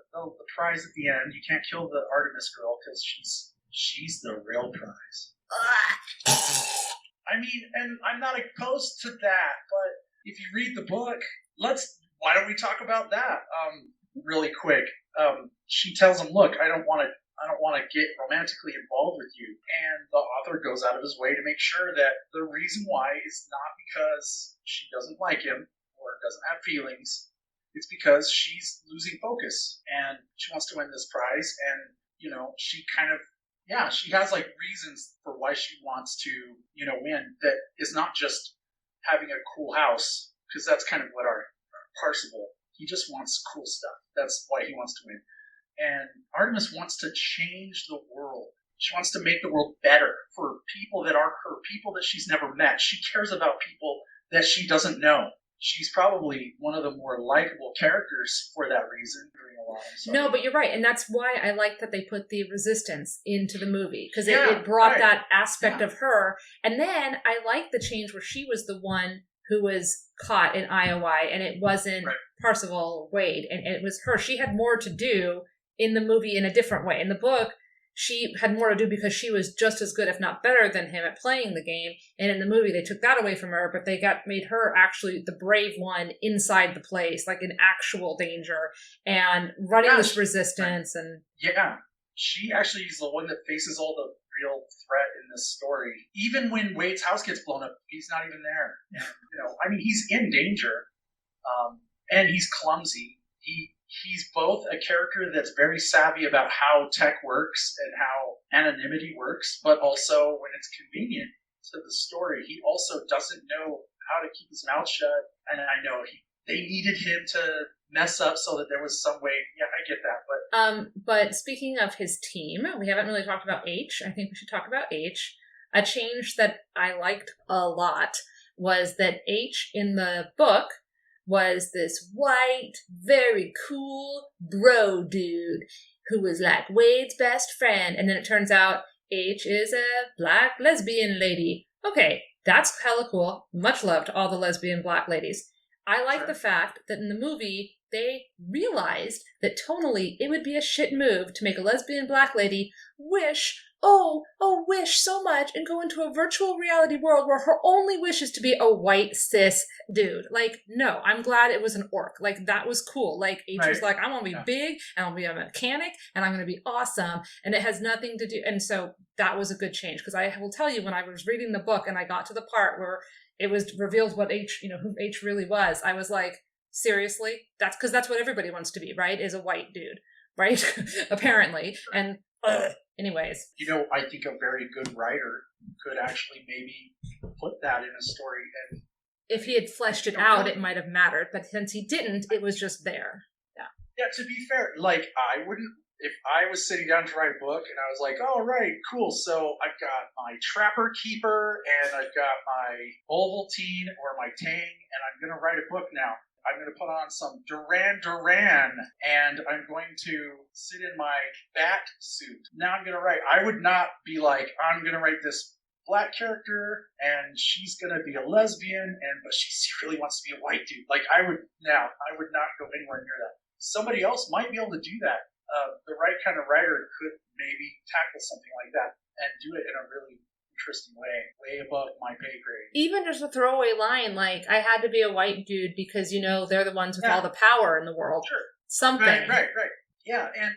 prize at the end. You can't kill the Artemis girl because she's the real prize. I mean, and I'm not opposed to that, but if you read the book, why don't we talk about that really quick? She tells him, look, I don't want I don't want to get romantically involved with you. And the author goes out of his way to make sure that the reason why is not because she doesn't like him or doesn't have feelings. It's because she's losing focus and she wants to win this prize. And, she kind of, she has like reasons for why she wants to, win that is not just having a cool house, because that's kind of what our Parsival, he just wants cool stuff. That's why he wants to win. And Artemis wants to change the world. She wants to make the world better for people that aren't her, people that she's never met. She cares about people that she doesn't know. She's probably one of the more likable characters for that reason. No, but you're right. And that's why I like that they put the resistance into the movie, because it brought that aspect of her. And then I like the change where she was the one who was caught in IOI and it wasn't Parsival Wade, and it was her. She had more to do in the movie in a different way. In the book, she had more to do because she was just as good, if not better than him at playing the game. And in the movie, they took that away from her, but they made her actually the brave one inside the place, like in actual danger and running this resistance. And she actually is the one that faces all the real threat in this story. Even when Wade's house gets blown up, he's not even there. And, he's in danger, and he's clumsy. He's both a character that's very savvy about how tech works and how anonymity works, but also when it's convenient to the story, he also doesn't know how to keep his mouth shut. And I know they needed him to mess up so that there was some way. Yeah, I get that. But speaking of his team, we haven't really talked about H. I think we should talk about H. A change that I liked a lot was that H in the book was this white, very cool bro dude who was like Wade's best friend. And then it turns out H is a black lesbian lady. Okay, that's hella cool. Much love to all the lesbian black ladies. I like the fact that in the movie, they realized that tonally it would be a shit move to make a lesbian black lady wish so much and go into a virtual reality world where her only wish is to be a white cis dude. Like, no, I'm glad it was an orc. Like, that was cool. Like, H was like, I want to be big and I'll be a mechanic and I'm going to be awesome. And it has nothing to do. And so that was a good change, because I will tell you, when I was reading the book and I got to the part where it was revealed what H, who H really was, I was like, seriously? That's because that's what everybody wants to be, right? Is a white dude, right? Apparently. And anyways. I think a very good writer could actually maybe put that in a story. And if he had fleshed it out, it might have mattered. But since he didn't, it was just there. Yeah, to be fair, like, I wouldn't, if I was sitting down to write a book and I was like, all right, cool, so I've got my Trapper Keeper and I've got my Ovaltine or my Tang, and I'm going to write a book now. I'm going to put on some Duran Duran, and I'm going to sit in my bat suit. Now I'm going to write. I would not be like, I'm going to write this black character, and she's going to be a lesbian, but she secretly wants to be a white dude. Like, I would not go anywhere near that. Somebody else might be able to do that. The right kind of writer could maybe tackle something like that and do it in a really interesting way above my pay grade. Even just a throwaway line like, I had to be a white dude because, they're the ones with all the power in the world. Sure. Something. Right. Yeah, and,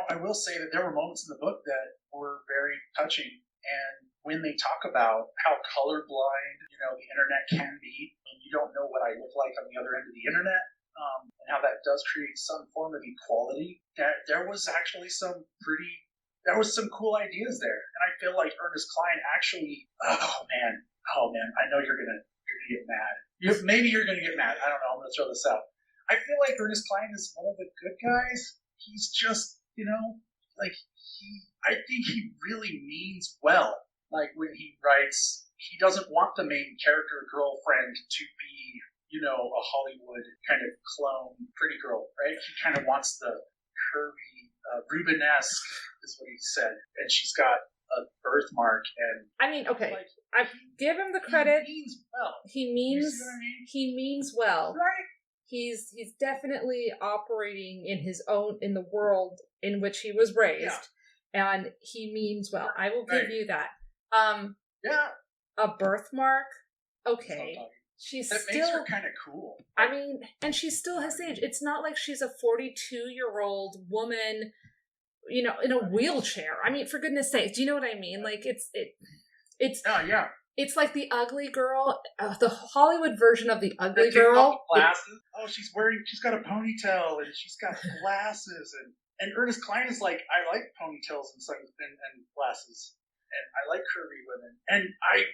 I will say that there were moments in the book that were very touching. And when they talk about how colorblind, the internet can be, and you don't know what I look like on the other end of the internet, and how that does create some form of equality, that there was actually some cool ideas there. And I feel like Ernest Cline actually, oh man, I know you're gonna get mad. Maybe you're gonna get mad. I don't know, I'm gonna throw this out. I feel like Ernest Cline is one of the good guys. He's just, I think he really means well. Like, when he writes, he doesn't want the main character girlfriend to be, a Hollywood kind of clone pretty girl, right? He kind of wants the curvy, Rubenesque is what he said. And she's got a birthmark. And okay. I give him the credit. He means well. He means well. Right. He's definitely operating in the world in which he was raised. Yeah. And he means well. I will give you that. A birthmark? Okay. That makes her kind of cool. And she still has age. It's not like she's a 42-year-old woman, in a wheelchair. I mean, for goodness sake, do you know what I mean? Like it's Oh, yeah. it's like the ugly girl, the Hollywood version of the ugly They take off girl. the glasses. Oh, she's got a ponytail and she's got glasses and Ernest Cline is like, I like ponytails and glasses and I like curvy women and I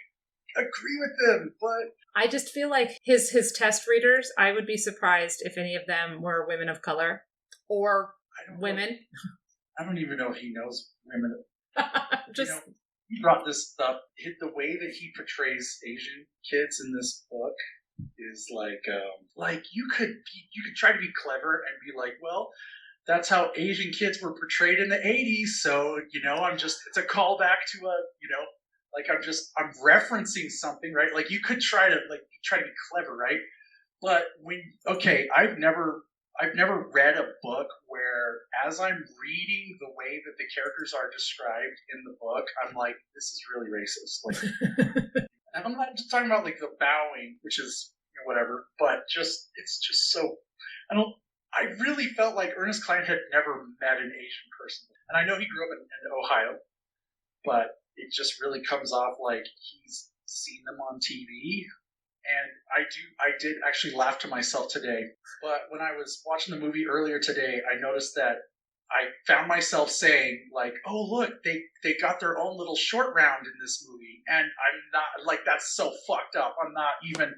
agree with them, but I just feel like his test readers, I would be surprised if any of them were women of color or women. I don't even know if he knows women. Just he brought this stuff. The way that he portrays Asian kids in this book is like you could try to be clever and be like, well, that's how Asian kids were portrayed in the 80s. So, it's a callback to I'm referencing something, right? Like you could try to be clever, right? But I've never read a book where as I'm reading the way that the characters are described in the book, I'm like, this is really racist. Like, and I'm not just talking about like the bowing, which is whatever, but it's just so, I really felt like Ernest Cline had never met an Asian person. And I know he grew up in Ohio, but it just really comes off like he's seen them on TV. And I did actually laugh to myself today. But when I was watching the movie earlier today, I noticed that I found myself saying, like, oh, look, they got their own little short round in this movie. And I'm not, like, that's so fucked up. I'm not even,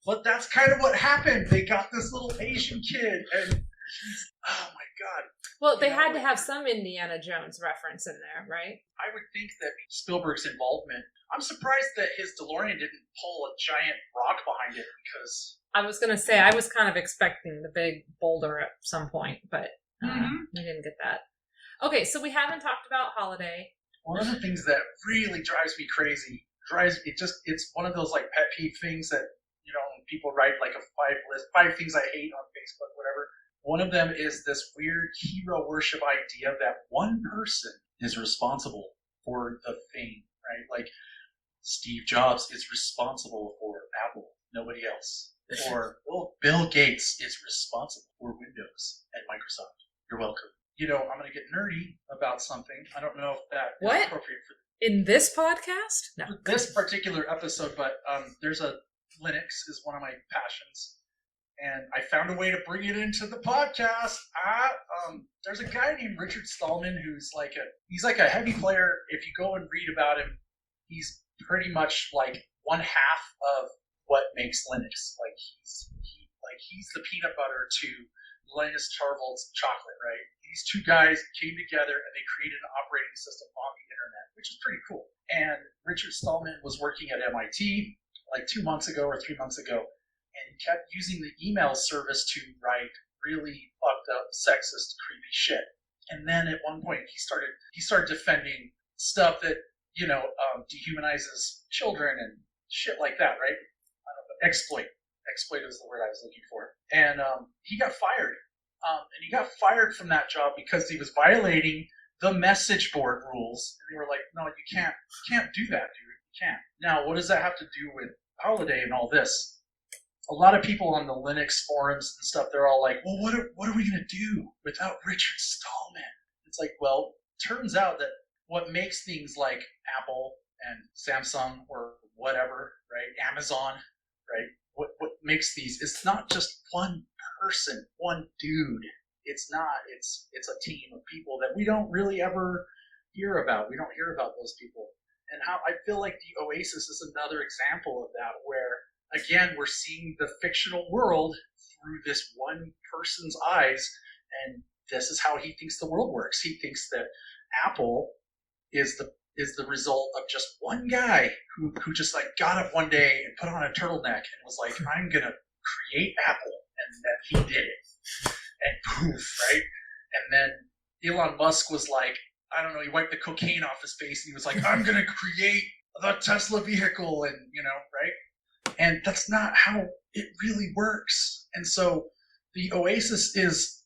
but that's kind of what happened. They got this little Asian kid, and he's, oh my God. Well, they had to have some Indiana Jones reference in there, right? I would think that Spielberg's involvement, I'm surprised that his DeLorean didn't pull a giant rock behind it, because I was going to say, I was kind of expecting the big boulder at some point, but we didn't get that. Okay, so we haven't talked about Holiday. One of the things that really drives me crazy, it's one of those like pet peeve things that, when people write like a 5 things I hate on Facebook, whatever. One of them is this weird hero worship idea that one person is responsible for the thing, right? Like Steve Jobs is responsible for Apple, nobody else. Or, well, Bill Gates is responsible for Windows and Microsoft. You're welcome. I'm going to get nerdy about something. I don't know if that is appropriate for in this podcast? No. This particular episode, but there's Linux is one of my passions. And I found a way to bring it into the podcast. There's a guy named Richard Stallman who's he's like a heavy player. If you go and read about him, he's pretty much like one half of what makes Linux. He's the peanut butter to Linus Torvalds' chocolate, right? These two guys came together and they created an operating system on the internet, which is pretty cool. And Richard Stallman was working at MIT like 2 months ago or 3 months ago. And he kept using the email service to write really fucked up, sexist, creepy shit. And then at one point he started defending stuff that dehumanizes children and shit like that, right? Exploit is the word I was looking for. And he got fired. And he got fired from that job because he was violating the message board rules. And they were like, no, you can't do that, dude. You can't. Now, what does that have to do with Holiday and all this? A lot of people on the Linux forums and stuff, they're all like, well, what are we going to do without Richard Stallman? It's like, well, turns out that what makes things like Apple and Samsung or whatever, right, Amazon, right, what makes these, it's not just one person, one dude. It's not. It's a team of people that we don't really ever hear about. We don't hear about those people. And how I feel like the Oasis is another example of that, where again, we're seeing the fictional world through this one person's eyes, and this is how he thinks the world works. He thinks that Apple is the result of just one guy who just like got up one day and put on a turtleneck and was like, I'm gonna create Apple, and that he did it. And poof, right? And then Elon Musk was like, I don't know, he wiped the cocaine off his face and he was like, I'm gonna create the Tesla vehicle, and right? And that's not how it really works. And so the Oasis is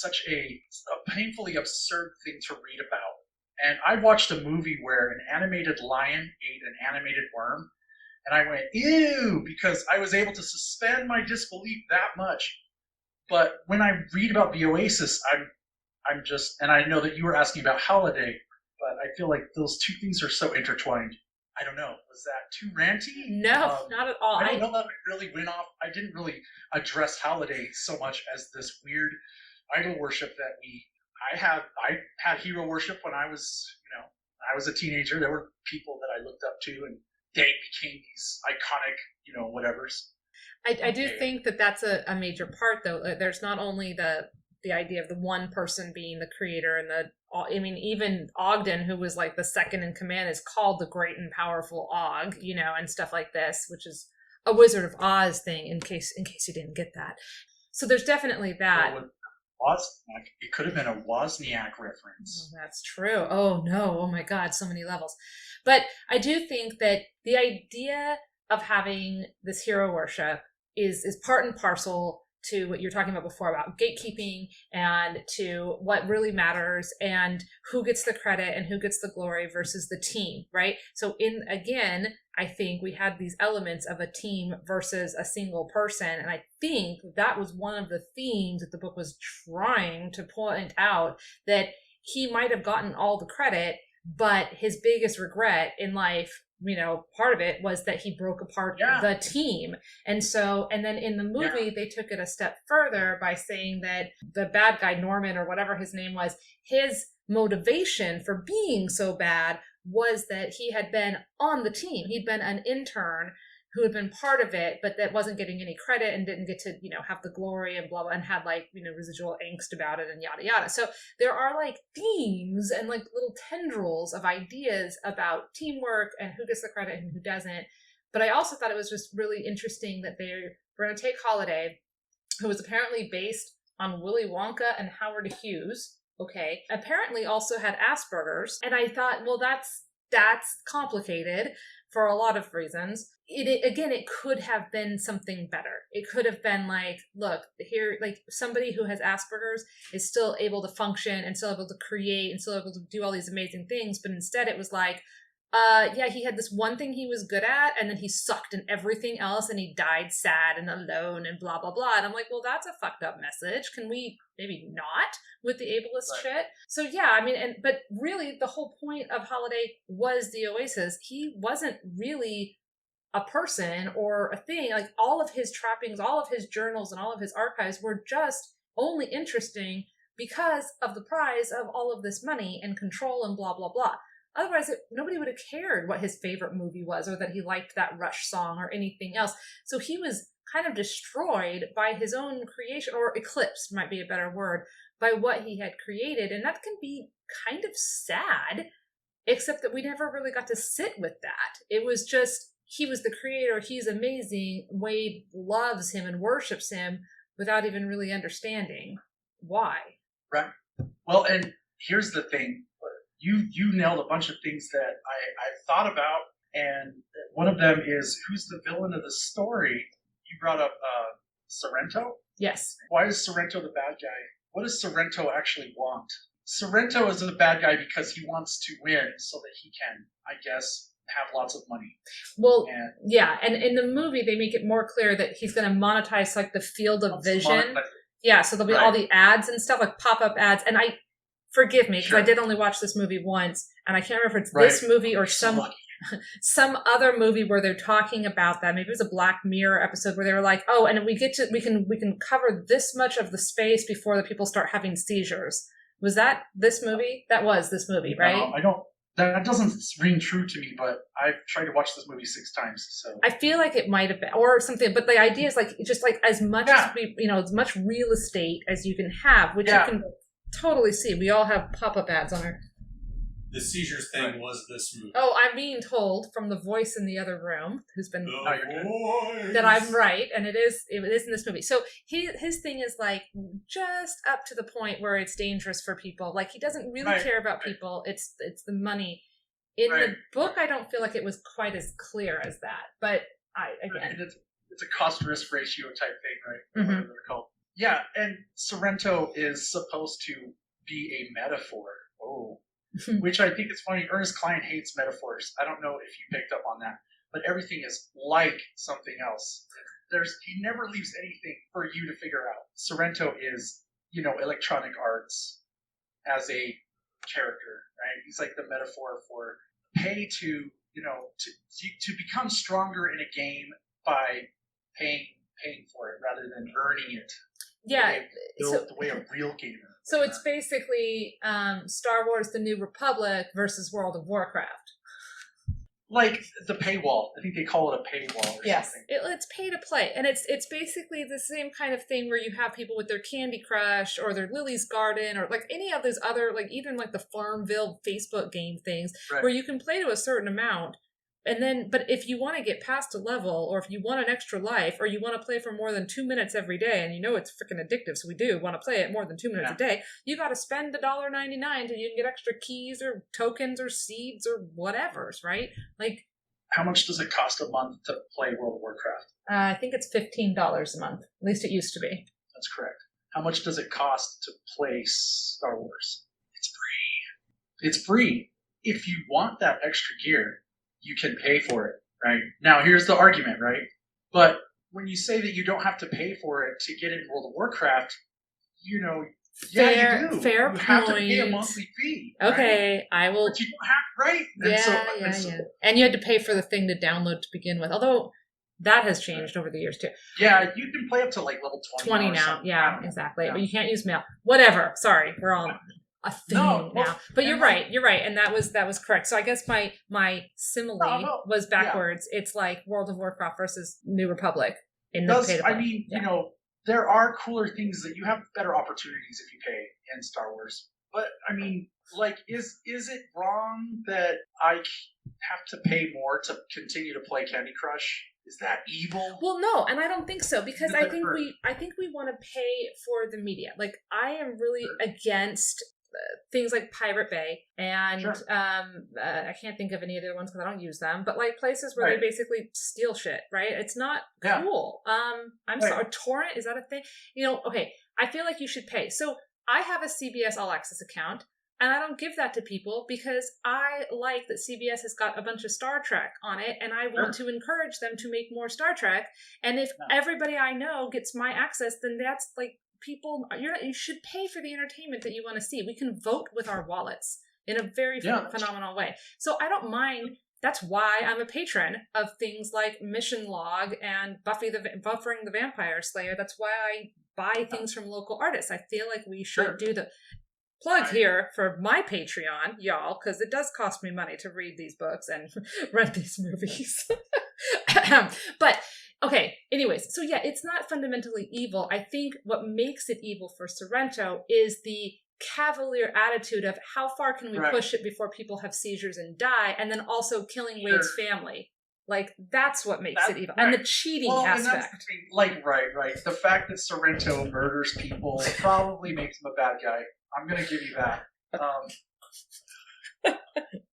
such a painfully absurd thing to read about. And I watched a movie where an animated lion ate an animated worm, and I went, ew, because I was able to suspend my disbelief that much. But when I read about the Oasis, and I know that you were asking about Holiday, but I feel like those two things are so intertwined. I don't know. Was that too ranty? No, not at all. I don't know that I really went off. I didn't really address Holiday so much as this weird idol worship that I had hero worship when I was, I was a teenager. There were people that I looked up to, and they became these iconic, whatevers. I do think that that's a major part, though. There's not only the idea of the one person being the creator and even Ogden, who was like the second in command, is called the great and powerful Og, and stuff like this, which is a Wizard of Oz thing in case you didn't get that. So there's definitely that. Wozniak. It could have been a Wozniak reference. Oh, that's true. Oh no. Oh my God. So many levels. But I do think that the idea of having this hero worship is part and parcel to what you're talking about before about gatekeeping and to what really matters and who gets the credit and who gets the glory versus the team, right? So again, I think we had these elements of a team versus a single person. And I think that was one of the themes that the book was trying to point out, that he might have gotten all the credit, but his biggest regret in life, part of it was that he broke apart the team. And then in the movie, they took it a step further by saying that the bad guy, Norman, or whatever his name was, his motivation for being so bad was that he had been on the team. He'd been an intern who had been part of it, but that wasn't getting any credit and didn't get to, have the glory and blah, blah, and had residual angst about it and yada, yada. So there are themes and little tendrils of ideas about teamwork and who gets the credit and who doesn't. But I also thought it was just really interesting that they're going to take Holiday, who was apparently based on Willy Wonka and Howard Hughes. Okay. Apparently also had Asperger's. And I thought, well, that's complicated for a lot of reasons. It could have been something better. It could have been look, here, somebody who has Asperger's is still able to function and still able to create and still able to do all these amazing things. But instead it was he had this one thing he was good at, and then he sucked in everything else, and he died sad and alone and blah, blah, blah. And I'm like, well, that's a fucked up message. Can we maybe not with the ableist shit? So yeah, but really the whole point of Holiday was the Oasis. He wasn't really a person or a thing. All of his trappings, all of his journals, and all of his archives were just only interesting because of the prize of all of this money and control and blah, blah, blah. Otherwise, nobody would have cared what his favorite movie was or that he liked that Rush song or anything else. So he was kind of destroyed by his own creation, or eclipsed might be a better word, by what he had created. And that can be kind of sad, except that we never really got to sit with that. It was just, he was the creator, he's amazing, Wade loves him and worships him without even really understanding why. Right. Well, and here's the thing. You nailed a bunch of things that I've thought about, and one of them is, who's the villain of the story? You brought up Sorrento? Yes. Why is Sorrento the bad guy? What does Sorrento actually want? Sorrento is the bad guy because he wants to win so that he can, I guess, have lots of money. Well, and in the movie they make it more clear that he's going to monetize the field of vision. Yeah, so there'll be all the ads and stuff, pop-up ads, and forgive me, because I did only watch this movie once, and I can't remember if it's this movie or some other movie where they're talking about that. Maybe it was a Black Mirror episode where they were like, oh, and we can cover this much of the space before the people start having seizures. Was that this movie? That was this movie, right? No, I don't. That doesn't ring true to me, but I've tried to watch this movie 6 times. So I feel like it might have been, or something. But the idea is just as much as as much real estate as you can have, which you can totally see. We all have pop-up ads on our. The seizures thing was this movie. Oh, I'm being told from the voice in the other room, who's been voice. That I'm right, and it is in this movie. So his thing is just up to the point where it's dangerous for people. He doesn't really care about people. It's the money. In the book, I don't feel like it was quite as clear as that. But it's a cost-risk ratio type thing, right? Mm-hmm. Whatever they're called. Yeah, and Sorrento is supposed to be a metaphor. Oh. Which I think is funny. Ernest Cline hates metaphors. I don't know if you picked up on that. But everything is like something else. He never leaves anything for you to figure out. Sorrento is, electronic arts. as a character, right? He's like the metaphor for pay to become stronger in a game by paying for it rather than earning it. Yeah, the way a real gamer. So it's basically Star Wars: The New Republic versus World of Warcraft. Like the paywall. I think they call it a paywall or something. It's pay to play. And it's basically the same kind of thing where you have people with their Candy Crush or their Lily's Garden or like any of those other, like even like the Farmville Facebook game things where you can play to a certain amount. And then, but if you want to get past a level or if you want an extra life or you want to play for more than 2 minutes every day, and you know it's freaking addictive, so we do want to play it more than 2 minutes a day, you got to spend $1.99 till you can get extra keys or tokens or seeds or whatever's, right? Like, how much does it cost a month to play World of Warcraft? I think it's $15 a month. At least it used to be. That's correct. How much does it cost to play Star Wars? It's free. It's free. If you want that extra gear, you can pay for it, right? Now, here's the argument, right? But when you say that you don't have to pay for it to get in World of Warcraft, you do. Fair you point. have to pay a monthly fee. Okay, right? I will. But you don't have, right? Yeah. And you had to pay for the thing to download to begin with, although that has changed over the years too. Yeah, you can play up to like level 20 now. Yeah, exactly. Yeah. But you can't use mail. Whatever. Sorry, we're all a thing now. But you're right, and that was correct. So I guess my simile was backwards. Yeah. It's like World of Warcraft versus New Republic in the pay to play. There are cooler things that you have better opportunities if you pay in Star Wars. But I mean, like, is it wrong that I have to pay more to continue to play Candy Crush? Is that evil? Well, no, and I don't think so because I think we want to pay for the media. Like, I am really against things like Pirate Bay and I can't think of any other ones because I don't use them, but like places where they basically steal shit, right? It's not cool. I'm sorry, torrent, is that a thing? Okay, I feel like you should pay. So I have a CBS All Access account and I don't give that to people because I like that CBS has got a bunch of Star Trek on it and I want to encourage them to make more Star Trek. And if everybody I know gets my access, then that's like people, you should pay for the entertainment that you want to see. We can vote with our wallets in a very phenomenal way. So I don't mind. That's why I'm a patron of things like Mission Log and Buffering the Vampire Slayer. That's why I buy things from local artists. I feel like we should do the plug here for my Patreon, y'all, because it does cost me money to read these books and rent these movies. But okay, anyways, so yeah, it's not fundamentally evil. I think what makes it evil for Sorrento is the cavalier attitude of how far can we push it before people have seizures and die, and then also killing Wade's family. Like, that's what makes it evil. And the cheating aspect. Right. The fact that Sorrento murders people probably makes him a bad guy. I'm going to give you that.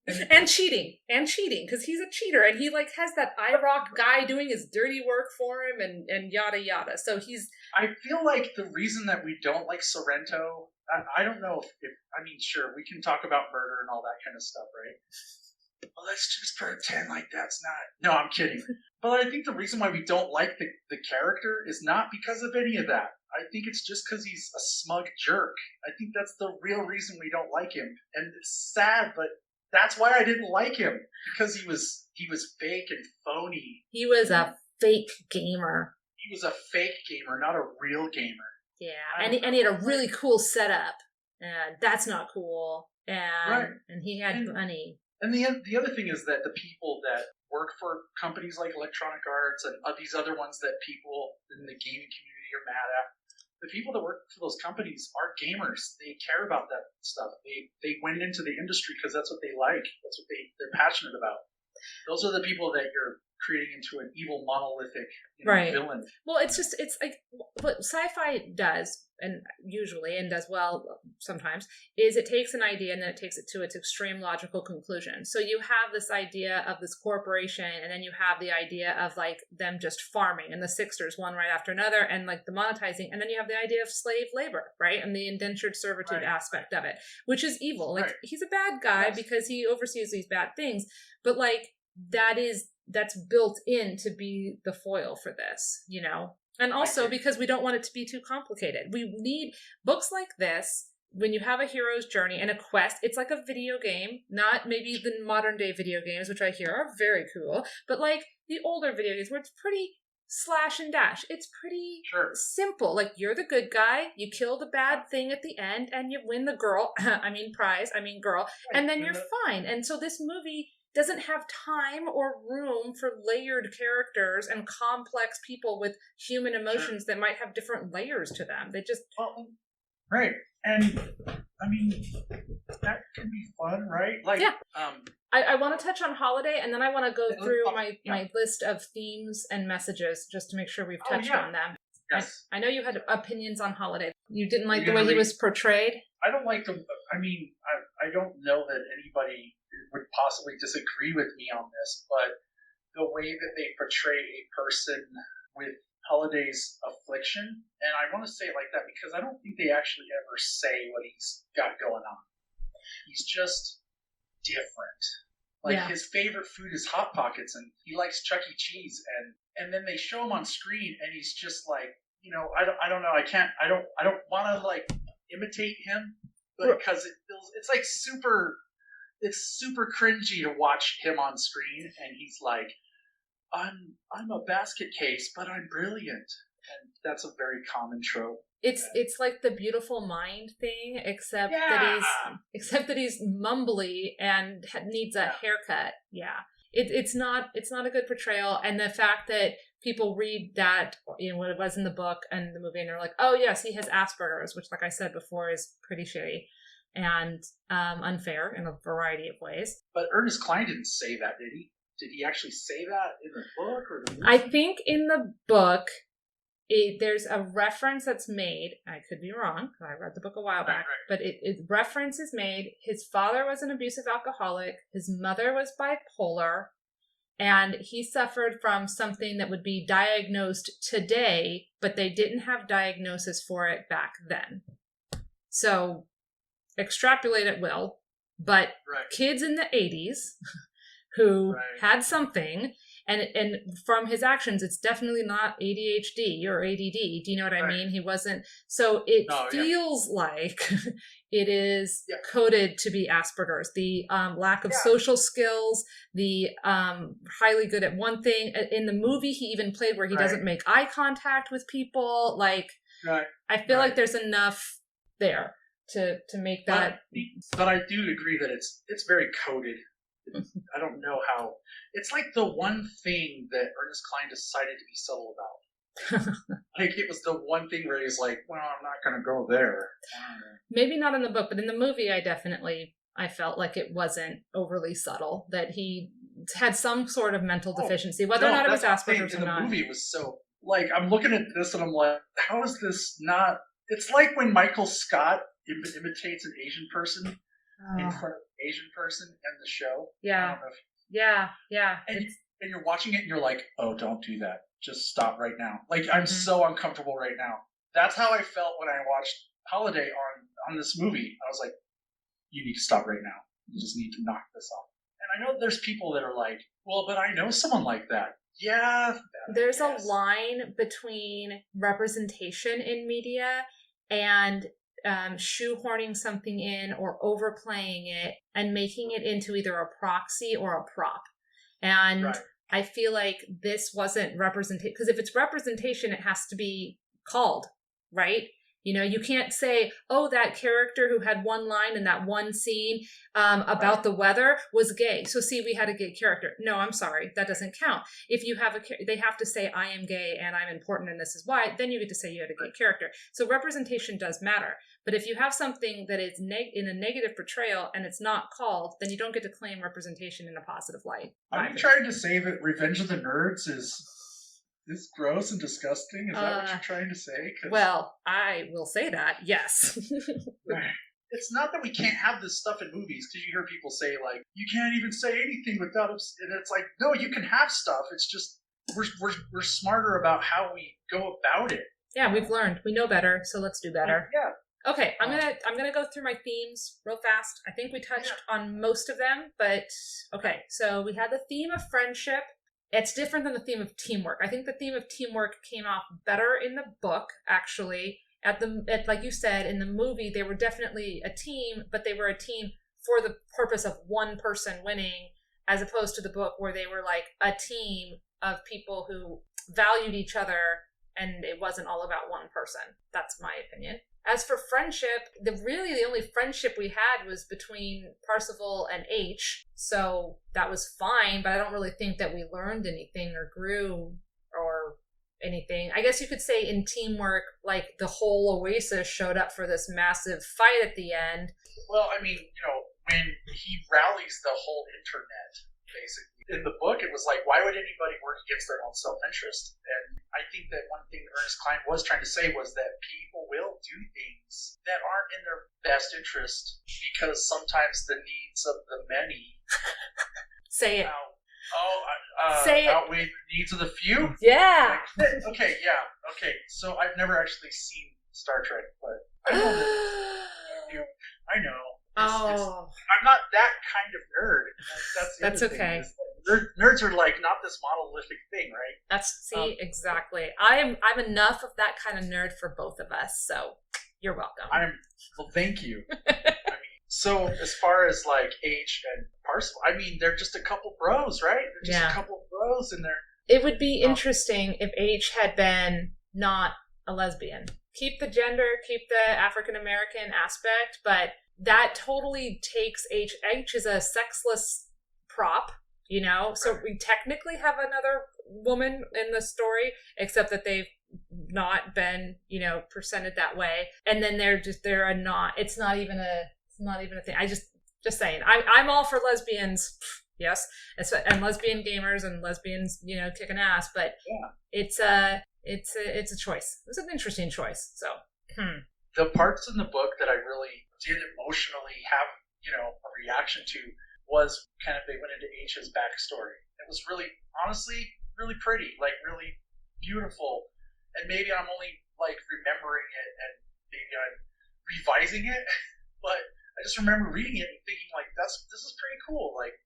And cheating, because he's a cheater, and he like has that IROC guy doing his dirty work for him, and yada yada. So I feel like the reason that we don't like Sorrento, I don't know if sure, we can talk about murder and all that kind of stuff, right? Well, let's just pretend like that's not. No, I'm kidding. But I think the reason why we don't like the character is not because of any of that. I think it's just because he's a smug jerk. I think that's the real reason we don't like him. And it's sad, but that's why I didn't like him. Because he was fake and phony. He was a fake gamer. He was a fake gamer, not a real gamer. Yeah, and he had a really cool setup. And that's not cool. And he had money. And the other thing is that the people that work for companies like Electronic Arts and these other ones that people in the gaming community are mad at, the people that work for those companies are gamers. They care about that stuff. They went into the industry because that's what they like. That's what they're passionate about. Those are the people that you're creating into an evil monolithic villain. Well, it's like what sci-fi does, and usually and does well sometimes, is it takes an idea and then it takes it to its extreme logical conclusion. So you have this idea of this corporation, and then you have the idea of like them just farming and the Sixers one right after another, and like the monetizing, and then you have the idea of slave labor, right, and the indentured servitude aspect of it, which is evil. Like he's a bad guy because he oversees these bad things, but like that's built in to be the foil for this, and also because we don't want it to be too complicated. We need books like this when you have a hero's journey and a quest, it's like a video game, not maybe the modern day video games, which I hear are very cool, but like the older video games where it's pretty slash and dash. It's pretty simple. Like, you're the good guy, you kill the bad thing at the end, and you win the girl, girl, and then you're fine. And so this movie doesn't have time or room for layered characters and complex people with human emotions that might have different layers to them. They just... Right. And, I mean, that can be fun, right? Like, yeah. I want to touch on Holiday, and then I want to go through my list of themes and messages just to make sure we've touched on them. Yes. I know you had opinions on Holiday. You didn't like the way he was portrayed? I don't like the... I mean, I don't know that anybody would possibly disagree with me on this, but the way that they portray a person with Holiday's affliction, and I want to say it like that because I don't think they actually ever say what he's got going on. He's just different. Like, his favorite food is Hot Pockets, and he likes Chuck E. Cheese, and then they show him on screen, and he's just like, you know, I don't know, I don't want to like imitate him, but because it's like it's super cringy to watch him on screen, and he's like, I'm a basket case, but I'm brilliant. And that's a very common trope. It's like the Beautiful Mind thing, except that he's mumbly and needs a haircut. Yeah. It's not a good portrayal, and the fact that people read that, you know, what it was in the book and the movie, and they're like, oh yes, he has Asperger's, which, like I said before, is pretty shitty and unfair in a variety of ways. But Ernest Cline didn't say that, did he? Did he actually say that in the book or the movie? I think in the book, there's a reference that's made. I could be wrong. I read the book a while back, but reference is made. His father was an abusive alcoholic. His mother was bipolar, and he suffered from something that would be diagnosed today, but they didn't have diagnosis for it back then. So extrapolate at will, but kids in the 80s who had something, and from his actions, it's definitely not ADHD or ADD. Do you know what I mean? He wasn't. So it feels like it is coded to be Asperger's. The lack of social skills, the highly good at one thing. In the movie, he even played where he doesn't make eye contact with people. Like, I feel like there's enough there to make that. But I do agree that it's very coded. I don't know how. It's like the one thing that Ernest Cline decided to be subtle about. Like, it was the one thing where he's like, well, I'm not going to go there. Maybe not in the book, but in the movie, I felt like it wasn't overly subtle, that he had some sort of mental deficiency, whether or not it was Asperger's or not. The movie was so, like, I'm looking at this and I'm like, how is this not? It's like when Michael Scott imitates an Asian person in front of an Asian person in the show. Yeah. And you're watching it and you're like, oh, don't do that. Just stop right now. Like, I'm so uncomfortable right now. That's how I felt when I watched Holiday on this movie. I was like, you need to stop right now. You just need to knock this off. And I know there's people that are like, well, but I know someone like that. Yeah. There's a line between representation in media and shoehorning something in or overplaying it and making it into either a proxy or a prop. And I feel like this wasn't representation, because if it's representation, it has to be called, right? You know, you can't say, oh, that character who had one line in that one scene about the weather was gay. So see, we had a gay character. No, I'm sorry. That doesn't count. If you have they have to say, I am gay and I'm important and this is why, then you get to say you had a gay character. So representation does matter. But if you have something that is in a negative portrayal and it's not called, then you don't get to claim representation in a positive light. Are you trying to say that Revenge of the Nerds is gross and disgusting? Is that what you're trying to say? Well, I will say that, yes. It's not that we can't have this stuff in movies, because you hear people say, like, you can't even say anything without... And it's like, no, you can have stuff. It's just, we're smarter about how we go about it. Yeah, we've learned. We know better, so let's do better. Yeah. Okay, I'm gonna go through my themes real fast. I think we touched on most of them, but okay. So we had the theme of friendship. It's different than the theme of teamwork. I think the theme of teamwork came off better in the book, actually, like you said, in the movie, they were definitely a team, but they were a team for the purpose of one person winning, as opposed to the book where they were like a team of people who valued each other and it wasn't all about one person. That's my opinion. As for friendship, the only friendship we had was between Parsifal and H, so that was fine, but I don't really think that we learned anything or grew or anything. I guess you could say in teamwork, like the whole Oasis showed up for this massive fight at the end. Well, I mean, when he rallies the whole internet, basically. In the book, it was like, why would anybody work against their own self-interest? And I think that one thing Ernest Cline was trying to say was that people will do things that aren't in their best interest because sometimes the needs of the many Say it. Say outweigh the needs of the few? Yeah. Okay, yeah. Okay, so I've never actually seen Star Trek, but I know that I know. I'm not that kind of nerd. That's okay. Nerds are like not this monolithic thing, right? Exactly. I'm enough of that kind of nerd for both of us, so you're welcome. Well, thank you. So as far as like H and Parcel, I mean, they're just a couple bros, right? They're just a couple bros in there. It would be interesting if H had been not a lesbian. Keep the gender, keep the African American aspect, but that totally takes H. H is a sexless prop, so we technically have another woman in the story, except that they've not been, presented that way. And then it's not even a thing. Just saying, I'm all for lesbians. Yes. And lesbian gamers and lesbians, kicking ass, but it's a choice. It's an interesting choice. So, The parts in the book that I really did emotionally have, a reaction to was kind of they went into H's backstory. It was really, honestly, really pretty, like really beautiful. And maybe I'm only like remembering it and maybe I'm revising it, but I just remember reading it and thinking like, this is pretty cool. Like,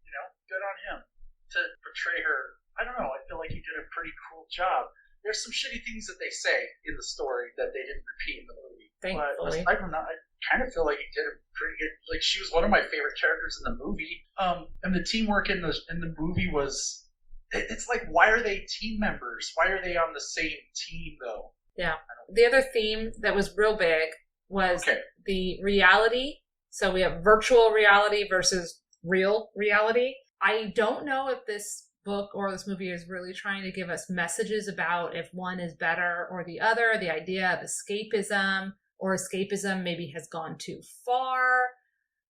good on him to portray her. I don't know. I feel like he did a pretty cool job. There's some shitty things that they say in the story that they didn't repeat in the movie. Thankfully. But aside from that, I kind of feel like he did a pretty good. Like she was one of my favorite characters in the movie. And the teamwork in the movie was. It's like, why are they team members? Why are they on the same team though? Yeah. The other theme that was real big was the reality. So we have virtual reality versus real reality. I don't know if this book or this movie is really trying to give us messages about if one is better or the other, the idea of escapism, or escapism maybe has gone too far.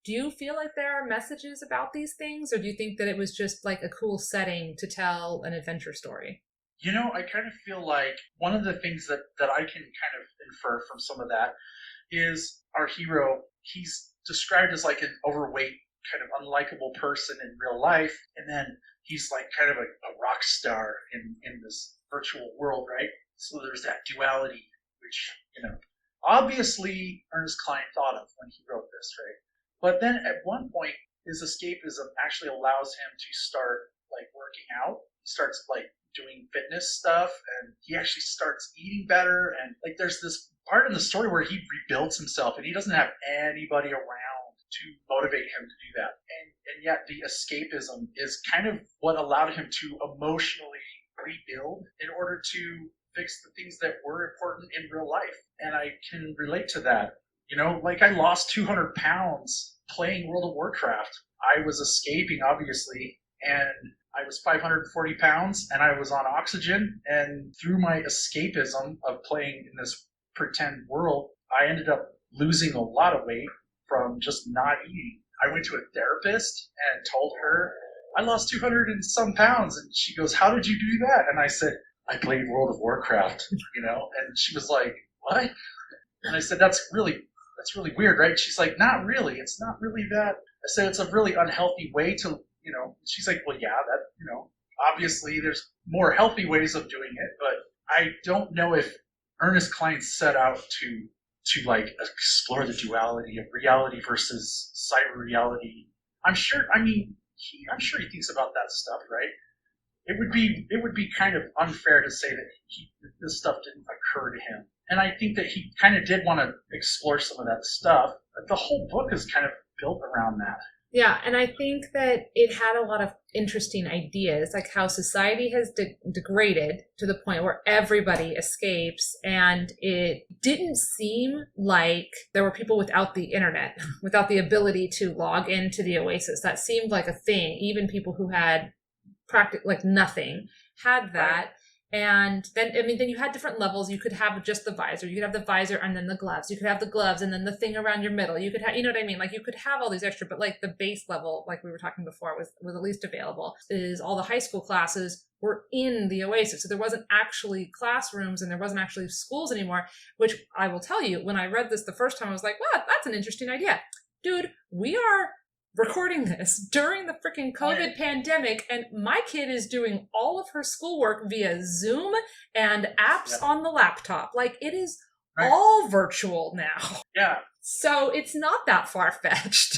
Do you feel like there are messages about these things, or do you think that it was just like a cool setting to tell an adventure story? I kind of feel like one of the things that I can kind of infer from some of that is our hero, he's described as like an overweight, kind of unlikable person in real life, and then he's like kind of a rock star in this virtual world, right? So there's that duality, which, obviously Ernest Cline thought of when he wrote this, right? But then at one point, his escapism actually allows him to start like working out. He starts like doing fitness stuff, and he actually starts eating better. And like there's this part in the story where he rebuilds himself, and he doesn't have anybody around to motivate him to do that. And yet the escapism is kind of what allowed him to emotionally rebuild in order to fix the things that were important in real life. And I can relate to that. Like I lost 200 pounds playing World of Warcraft. I was escaping, obviously, and I was 540 pounds, and I was on oxygen. And through my escapism of playing in this pretend world, I ended up losing a lot of weight from just not eating. I went to a therapist and told her I lost 200 and some pounds, and she goes, "How did you do that?" And I said, "I played World of Warcraft," and she was like, "What?" And I said, that's really weird, right? She's like, "Not really. It's not really that." I said, "It's a really unhealthy way to, She's like, "Well, yeah, that, obviously there's more healthy ways of doing it, but I don't know if Ernest Cline set out to like explore the duality of reality versus cyber reality." I'm sure he thinks about that stuff, right? It would be kind of unfair to say that this stuff didn't occur to him And I think that he kind of did want to explore some of that stuff. But the whole book is kind of built around that. Yeah, and I think that it had a lot of interesting ideas, like how society has degraded to the point where everybody escapes, and it didn't seem like there were people without the internet, without the ability to log into the Oasis. That seemed like a thing. Even people who had like nothing had that. Right. And then, then you had different levels. You could have just the visor. You could have the visor and then the gloves. You could have the gloves and then the thing around your middle. You could have, you know what I mean? Like you could have all these extra, but like the base level, like we were talking before, was at least available, is all the high school classes were in the Oasis. So there wasn't actually classrooms and there wasn't actually schools anymore, which I will tell you, when I read this the first time, I was like, wow, that's an interesting idea. Dude, we are recording this during the freaking COVID pandemic, and my kid is doing all of her schoolwork via Zoom and apps on the laptop. Like, it is all virtual now. Yeah. So it's not that far-fetched.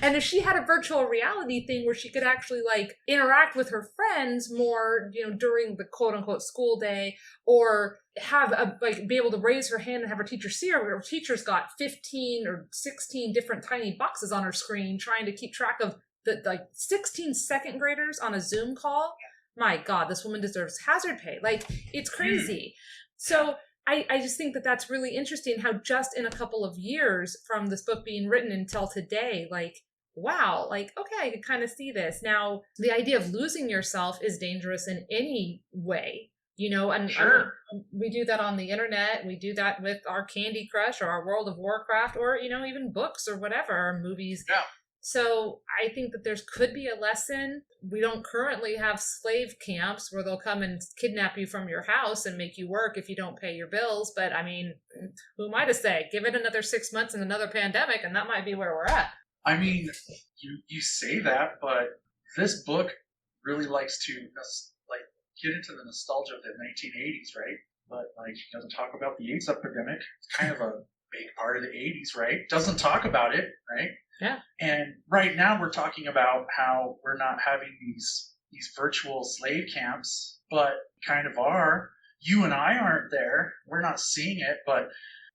And if she had a virtual reality thing where she could actually like interact with her friends more, during the quote-unquote school day, or have be able to raise her hand and have her teacher see her, her teacher's got 15 or 16 different tiny boxes on her screen trying to keep track of the 16 second graders on a Zoom call. My God, this woman deserves hazard pay. Like, it's crazy. So I just think that that's really interesting how just in a couple of years from this book being written until today, like, wow, like, okay, I could kind of see this. Now, the idea of losing yourself is dangerous in any way, and sure. We do that on the internet. We do that with our Candy Crush or our World of Warcraft or, even books or whatever, or movies. Yeah. So I think that there's could be a lesson. We don't currently have slave camps where they'll come and kidnap you from your house and make you work if you don't pay your bills. But I mean, who am I to say? Give it another 6 months and another pandemic, and that might be where we're at. I mean, you say that, but this book really likes to get into the nostalgia of the 1980s, right? But it doesn't talk about the AIDS epidemic. It's kind of a big part of the 80s, right? Doesn't talk about it, right? Yeah. And right now we're talking about how we're not having these virtual slave camps, but kind of are. You and I aren't there. We're not seeing it, but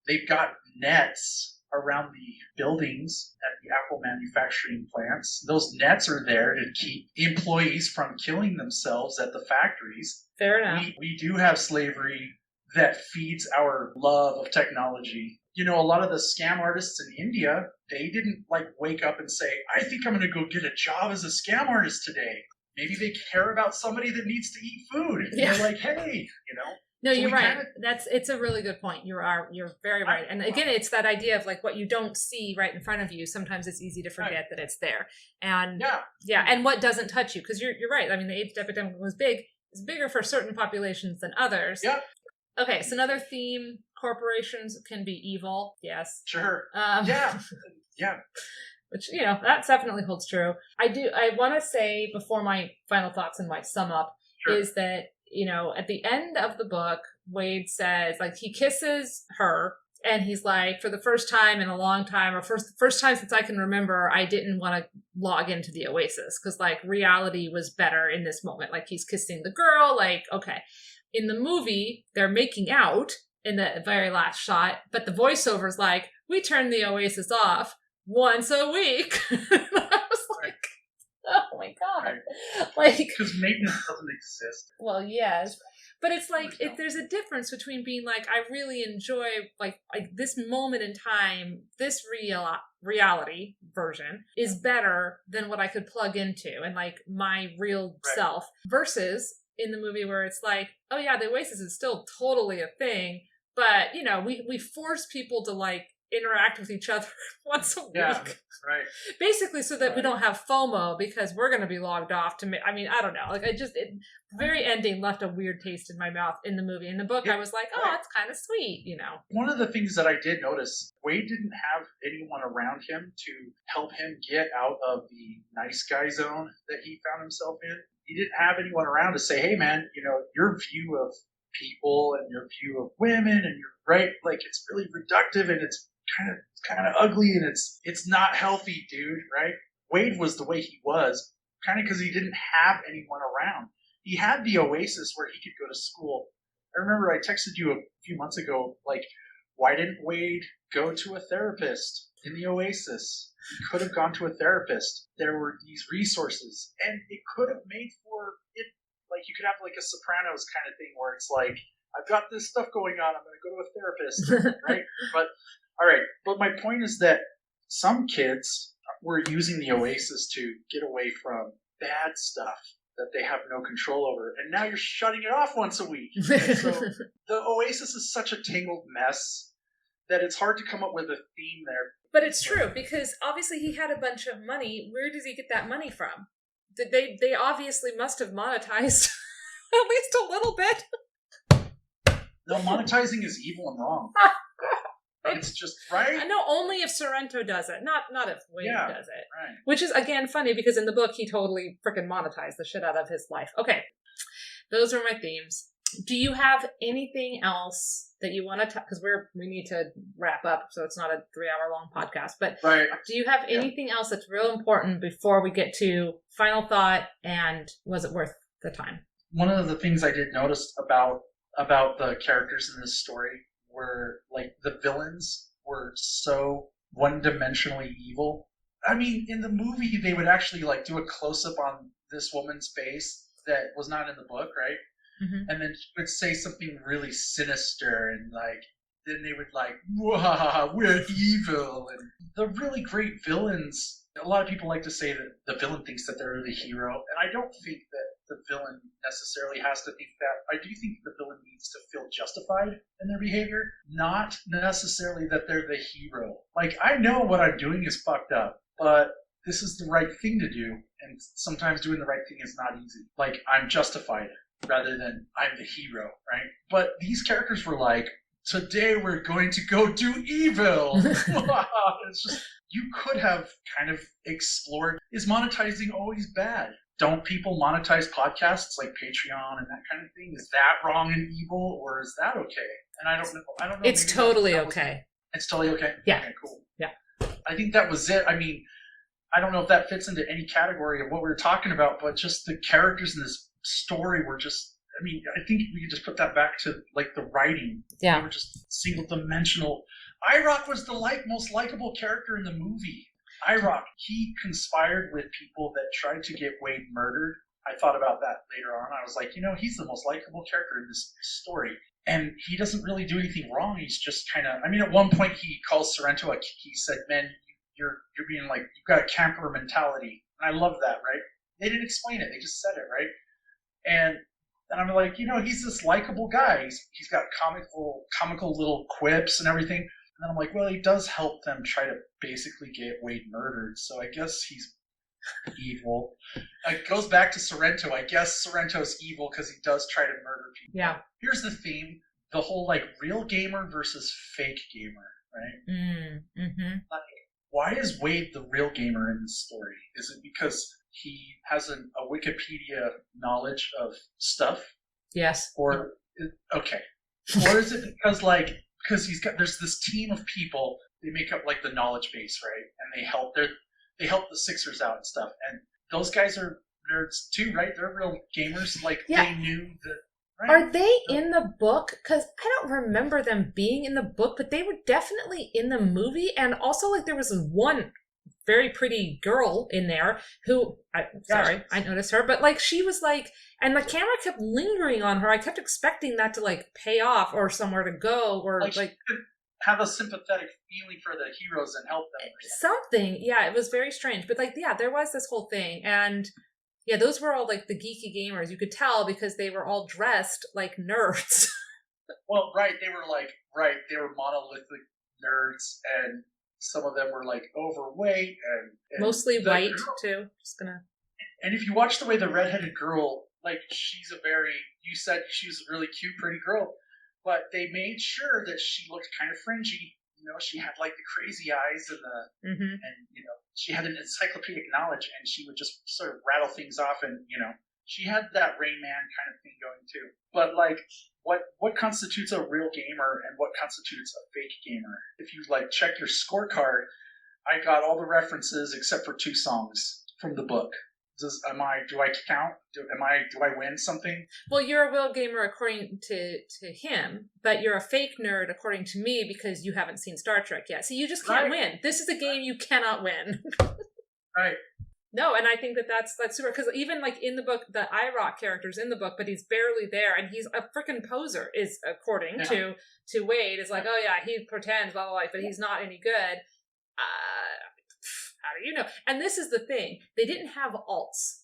they've got nets around the buildings at the apple manufacturing plants. Those nets are there to keep employees from killing themselves at the factories. Fair enough. We do have slavery that feeds our love of technology. A lot of the scam artists in India, they didn't wake up and say, I think I'm going to go get a job as a scam artist today. Maybe they care about somebody that needs to eat food. Yeah. They're like, hey, No, so you're right. It's a really good point. You're very right. And again, it's that idea of what you don't see right in front of you. Sometimes it's easy to forget that it's there. And and what doesn't touch you, because you're right. I mean, the AIDS epidemic was big. It's bigger for certain populations than others. Yeah. Okay, so another theme, corporations can be evil. Yes. Sure. Yeah. Which, that definitely holds true. I want to say before my final thoughts and my sum up is that, at the end of the book, Wade says, he kisses her and he's like, for the first time in a long time, or first time since I can remember, I didn't want to log into the Oasis because reality was better in this moment. He's kissing the girl, okay. In the movie, they're making out in the very last shot, but the voiceover's we turn the Oasis off once a week. I was like, oh my God. Because maintenance doesn't exist. Well, yes. But it's there's a difference between being I really enjoy this moment in time, this reality version is better than what I could plug into and my real self, versus in the movie where it's oh yeah, the Oasis is still totally a thing, but we force people to interact with each other once a week. Yeah, right. Basically so that we don't have FOMO because we're going to be logged off to I don't know. Very ending left a weird taste in my mouth in the movie. In the book, I was it's kind of sweet, One of the things that I did notice, Wade didn't have anyone around him to help him get out of the nice guy zone that he found himself in. He didn't have anyone around to say, hey man, your view of people and your view of women and your it's really reductive and it's kind of ugly and it's not healthy, dude, right? Wade was the way he was kind of because he didn't have anyone around. He had the Oasis where he could go to school I remember I texted you a few months ago, like, why didn't Wade go to a therapist in the Oasis? He could have gone to a therapist. There were these resources, and it could have made for it. Like, you could have like a Sopranos kind of thing where it's like, I've got this stuff going on. I'm going to go to a therapist, right? But all right. But my point is that some kids were using the Oasis to get away from bad stuff that they have no control over, and now you're shutting it off once a week. So the Oasis is such a tangled mess that it's hard to come up with a theme there. But it's true, because obviously he had a bunch of money. Where does he get that money from? They obviously must have monetized at least a little bit. No, monetizing is evil and wrong. It's just, right? No, only if Sorrento does it, not if Wade does it. Right. Which is, again, funny, because in the book, he totally freaking monetized the shit out of his life. Okay, those are my themes. Do you have anything else that you want to talk? Because we need to wrap up, so it's not a 3-hour-long podcast. But do you have anything else that's real important before we get to final thought and was it worth the time? One of the things I did notice about the characters in this story were, like, the villains were so one-dimensionally evil. I mean, in the movie, they would actually, like, do a close-up on this woman's face that was not in the book, right? Mm-hmm. And then she would say something really sinister, and, like, then they would, like, "Wah, we're evil." And the really great villains, a lot of people like to say that the villain thinks that they're the hero, and I don't think that the villain necessarily has to think that. I do think the villain needs to feel justified in their behavior, not necessarily that they're the hero. Like, I know what I'm doing is fucked up, but this is the right thing to do, and sometimes doing the right thing is not easy. Like, I'm justified rather than I'm the hero, right? But these characters were like, today we're going to go do evil. It's just, you could have kind of explored, is monetizing always bad? Don't people monetize podcasts like Patreon and that kind of thing? Is that wrong and evil, or is that okay? And I don't know. It's totally okay. It's totally okay? Yeah. Okay, cool. Yeah. I think that was it. I mean, I don't know if that fits into any category of what we were talking about, but just the characters in this story were just, I mean, I think we could just put that back to, like, the writing. Yeah. They were just single-dimensional. IROC was the most likable character in the movie. IROC, he conspired with people that tried to get Wade murdered. I thought about that later on. I was like, he's the most likable character in this story. And he doesn't really do anything wrong. He's just kind of, I mean, at one point he calls Sorrento, he said, man, you're being like, you've got a camper mentality. And I love that, right? They didn't explain it. They just said it, right? And I'm like, he's this likable guy. He's got comical little quips and everything. And then I'm like, well, he does help them try to basically get Wade murdered. So I guess he's evil. It goes back to Sorrento. I guess Sorrento's evil because he does try to murder people. Yeah. Here's the theme. The whole, like, real gamer versus fake gamer, right? Mm-hmm. Like, why is Wade the real gamer in this story? Is it because he has a Wikipedia knowledge of stuff? Yes. Or, okay. Or is it because there's this team of people, they make up, like, the knowledge base, right? And they help the Sixers out and stuff. And those guys are nerds too, right? They're real gamers. Like, they knew that. Right? Are they in the book? Because I don't remember them being in the book, but they were definitely in the movie. And also, like, there was one very pretty girl in there who, I noticed her, but, like, she was like, and the camera kept lingering on her. I kept expecting that to, like, pay off or somewhere to go, or like have a sympathetic feeling for the heroes and help them. Something. Yeah, it was very strange. But, like, yeah, there was this whole thing. And yeah, those were all, like, the geeky gamers. You could tell because they were all dressed like nerds. Well, they were monolithic nerds, and some of them were, like, overweight and mostly white too. Just gonna. And if you watch the way the redheaded girl, like, you said she was a really cute, pretty girl, but they made sure that she looked kind of fringy. She had, like, the crazy eyes and and she had an encyclopedic knowledge, and she would just sort of rattle things off, and she had that Rain Man kind of thing going too. But, like, what constitutes a real gamer and what constitutes a fake gamer? If you, like, check your scorecard, I got all the references except for 2 songs from the book. Do I count? Do I win something? Well, you're a real gamer according to him, but you're a fake nerd according to me because you haven't seen Star Trek yet. So you just can't win. This is a game you cannot win. Right. No, and I think that's super, because even like in the book, the IROC character's in the book, but he's barely there, and he's a freaking poser, is according to Wade. Is like, oh yeah, he pretends, blah blah blah, but he's not any good. How do you know? And this is the thing: they didn't have alts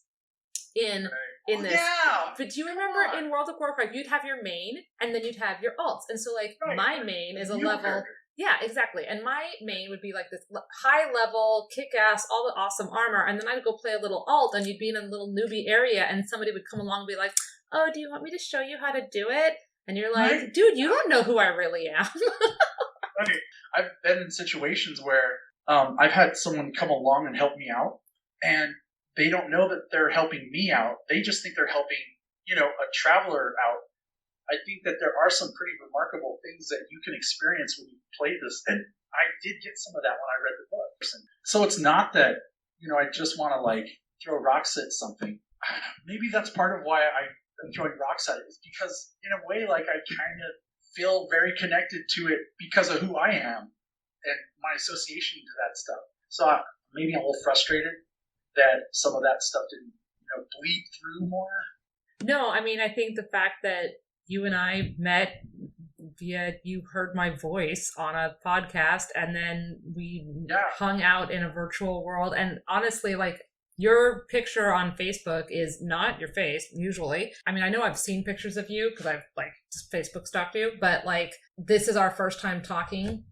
in this. Yeah. But do you remember in World of Warcraft, you'd have your main, and then you'd have your alts, and so like my main is a level. Character. Yeah, exactly. And my main would be like this high level, kick-ass, all the awesome armor. And then I'd go play a little alt and you'd be in a little newbie area and somebody would come along and be like, oh, do you want me to show you how to do it? And you're like, dude, you don't know who I really am. Right. I've been in situations where I've had someone come along and help me out, and they don't know that they're helping me out. They just think they're helping, a traveler out. I think that there are some pretty remarkable things that you can experience when you play this. And I did get some of that when I read the book. So it's not that, I just want to like throw rocks at something. Maybe that's part of why I'm throwing rocks at it, is because in a way, like I kind of feel very connected to it because of who I am and my association to that stuff. So maybe I'm a little frustrated that some of that stuff didn't, bleed through more. No, I mean, I think the fact that you and I met via, you heard my voice on a podcast, and then we hung out in a virtual world. And honestly, like, your picture on Facebook is not your face, usually. I mean, I know I've seen pictures of you because I've, like, just Facebook stalked you, but, like, this is our first time talking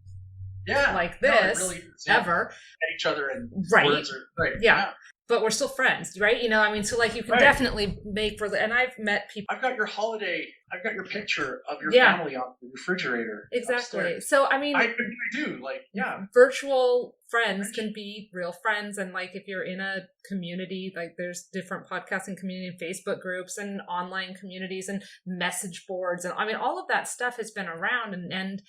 like this, really ever. At each other and words are, yeah. But we're still friends, right? I mean, so like you can definitely make and I've met people. I've got your picture of your family on the refrigerator. Exactly. Upstairs. So, I mean, I do, virtual friends can be real friends. And like, if you're in a community, like there's different podcasting community and Facebook groups and online communities and message boards. And I mean, all of that stuff has been around. And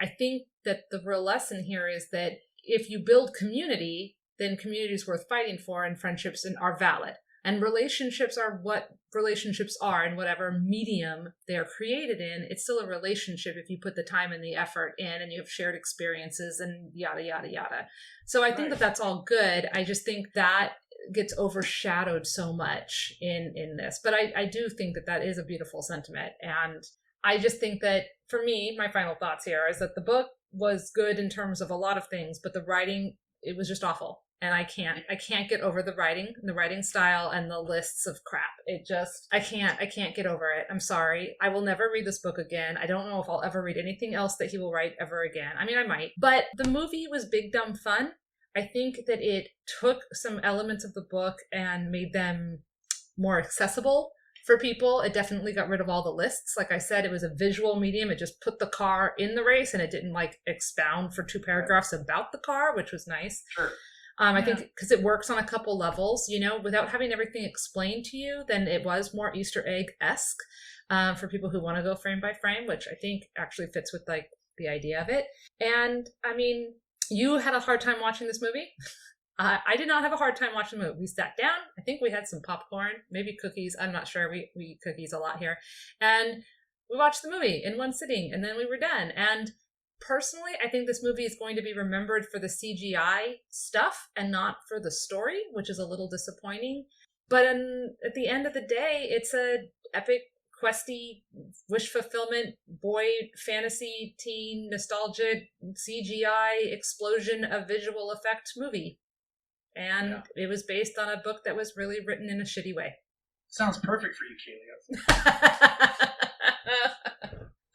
I think that the real lesson here is that if you build community, then community is worth fighting for, and friendships are valid. And relationships are what relationships are, in whatever medium they are created in. It's still a relationship if you put the time and the effort in, and you have shared experiences and yada, yada, yada. So I think that that's all good. I just think that gets overshadowed so much in this. But I do think that is a beautiful sentiment. And I just think that, for me, my final thoughts here is that the book was good in terms of a lot of things, but the writing, it was just awful. And I can't get over the writing style and the lists of crap. I can't get over it. I'm sorry. I will never read this book again. I don't know if I'll ever read anything else that he will write ever again. I mean, I might. But the movie was big, dumb fun. I think that it took some elements of the book and made them more accessible for people. It definitely got rid of all the lists. Like I said, it was a visual medium. It just put the car in the race, and it didn't like expound for 2 paragraphs about the car, which was nice. Sure. I think because it works on a couple levels, without having everything explained to you, then it was more Easter egg-esque for people who want to go frame by frame, which I think actually fits with like the idea of it. And I mean, you had a hard time watching this movie. I did not have a hard time watching the movie. We sat down. I think we had some popcorn, maybe cookies. I'm not sure. We eat cookies a lot here. And we watched the movie in one sitting, and then we were done. And personally, I think this movie is going to be remembered for the CGI stuff and not for the story, which is a little disappointing. But at the end of the day, it's a epic, questy, wish fulfillment, boy fantasy, teen, nostalgia, CGI explosion of visual effect movie. And it was based on a book that was really written in a shitty way. Sounds perfect for you, Kaylia.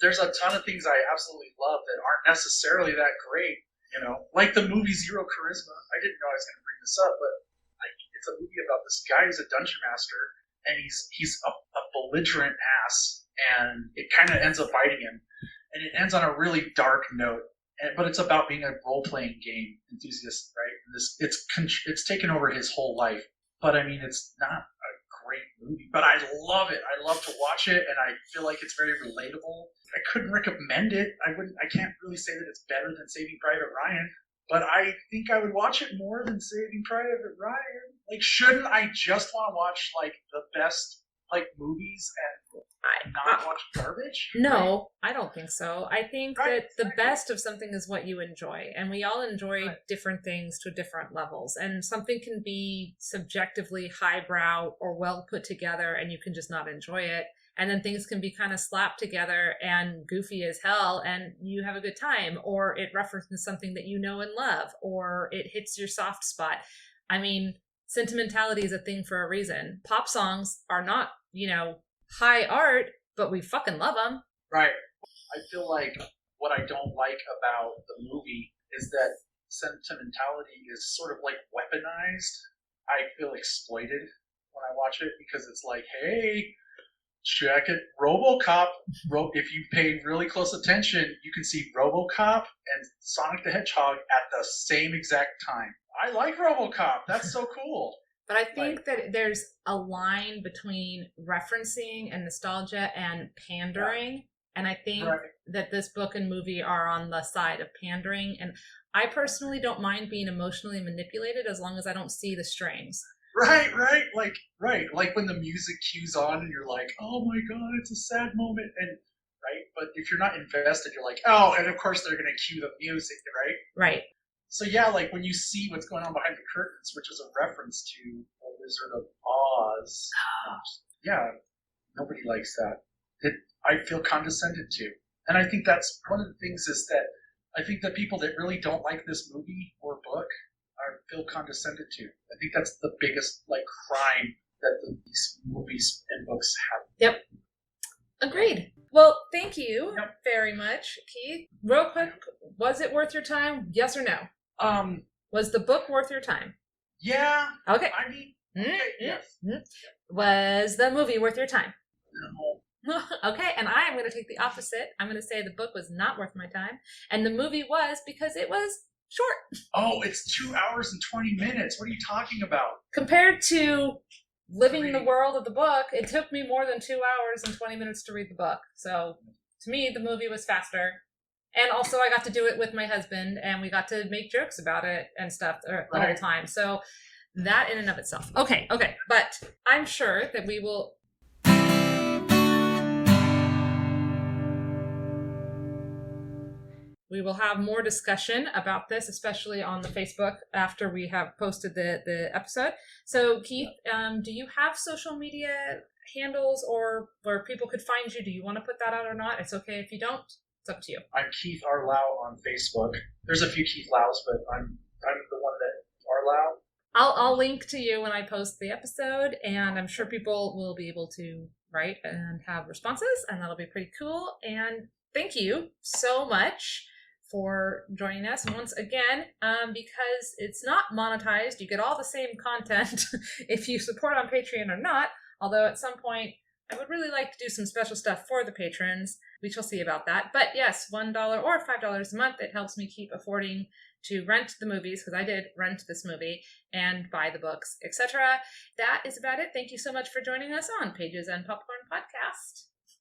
There's a ton of things I absolutely love that aren't necessarily that great, like the movie Zero Charisma. I didn't know I was going to bring this up, but it's a movie about this guy who's a dungeon master, and he's a belligerent ass, and it kind of ends up biting him, and it ends on a really dark note. But it's about being a role-playing game enthusiast, right? And it's taken over his whole life. But I mean, it's not a great movie, but I love it. I love to watch it, and I feel like it's very relatable. I couldn't recommend it. I can't really say that it's better than Saving Private Ryan. but I think I would watch it more than Saving Private Ryan. Like, shouldn't I just want to watch like the best like movies and not watch garbage? No, I don't think so. I think Right, that the exactly. best of something is what you enjoy, and we all enjoy Right. different things to different levels. And something can be subjectively highbrow or well put together, and you can just not enjoy it. And then things can be kind of slapped together and goofy as hell, and you have a good time, or it references something that you know and love, or it hits your soft spot. I mean, sentimentality is a thing for a reason. Pop songs are not, high art, but we fucking love them. Right. I feel like what I don't like about the movie is that sentimentality is sort of like weaponized. I feel exploited when I watch it because it's like, hey, check it, RoboCop. If you pay really close attention, you can see RoboCop and Sonic the Hedgehog at the same exact time. I like RoboCop. That's so cool. But I think that there's a line between referencing and nostalgia and pandering. And I think that this book and movie are on the side of pandering. And I personally don't mind being emotionally manipulated as long as I don't see the strings. Right. Like when the music cues on and you're like, oh my god, it's a sad moment. And right. But if you're not invested, you're like, oh, and of course they're going to cue the music, right? Right. So yeah, like when you see what's going on behind the curtains, which is a reference to The Wizard of Oz. Yeah, nobody likes that. I feel condescended to. And I think that's one of the things is that I think the people that really don't like this movie or book feel condescended to. I think that's the biggest crime that these movies and books have. Yep. Agreed. Well, thank you very much, Keith. Real quick, was it worth your time? Yes or no? Was the book worth your time? Yeah. Okay. I mean, okay, yes. Was the movie worth your time? No. Okay, and I am going to take the opposite. I'm going to say the book was not worth my time, and the movie was because it was short. Oh, it's 2 hours and 20 minutes. What are you talking about? Compared to living in the world of the book, it took me more than 2 hours and 20 minutes to read the book. So to me, the movie was faster. And also I got to do it with my husband, and we got to make jokes about it and stuff the whole time. So that in and of itself. Okay. But I'm sure that we will... We will have more discussion about this, especially on the Facebook after we have posted the episode. So, Keith, do you have social media handles or where people could find you? Do you want to put that out or not? It's okay if you don't. It's up to you. I'm Keith R. Lau on Facebook. There's a few Keith Laus, but I'm the one that R. Lau. I'll link to you when I post the episode, and I'm sure people will be able to write and have responses, and that'll be pretty cool. And thank you so much for joining us once again, because it's not monetized. You get all the same content if you support on Patreon or not, although at some point I would really like to do some special stuff for the patrons. We shall see about that. But yes, $1 or $5 a month, it helps me keep affording to rent the movies, because I did rent this movie, and buy the books, etc. That is about it. Thank you so much for joining us on Pages and Popcorn Podcast.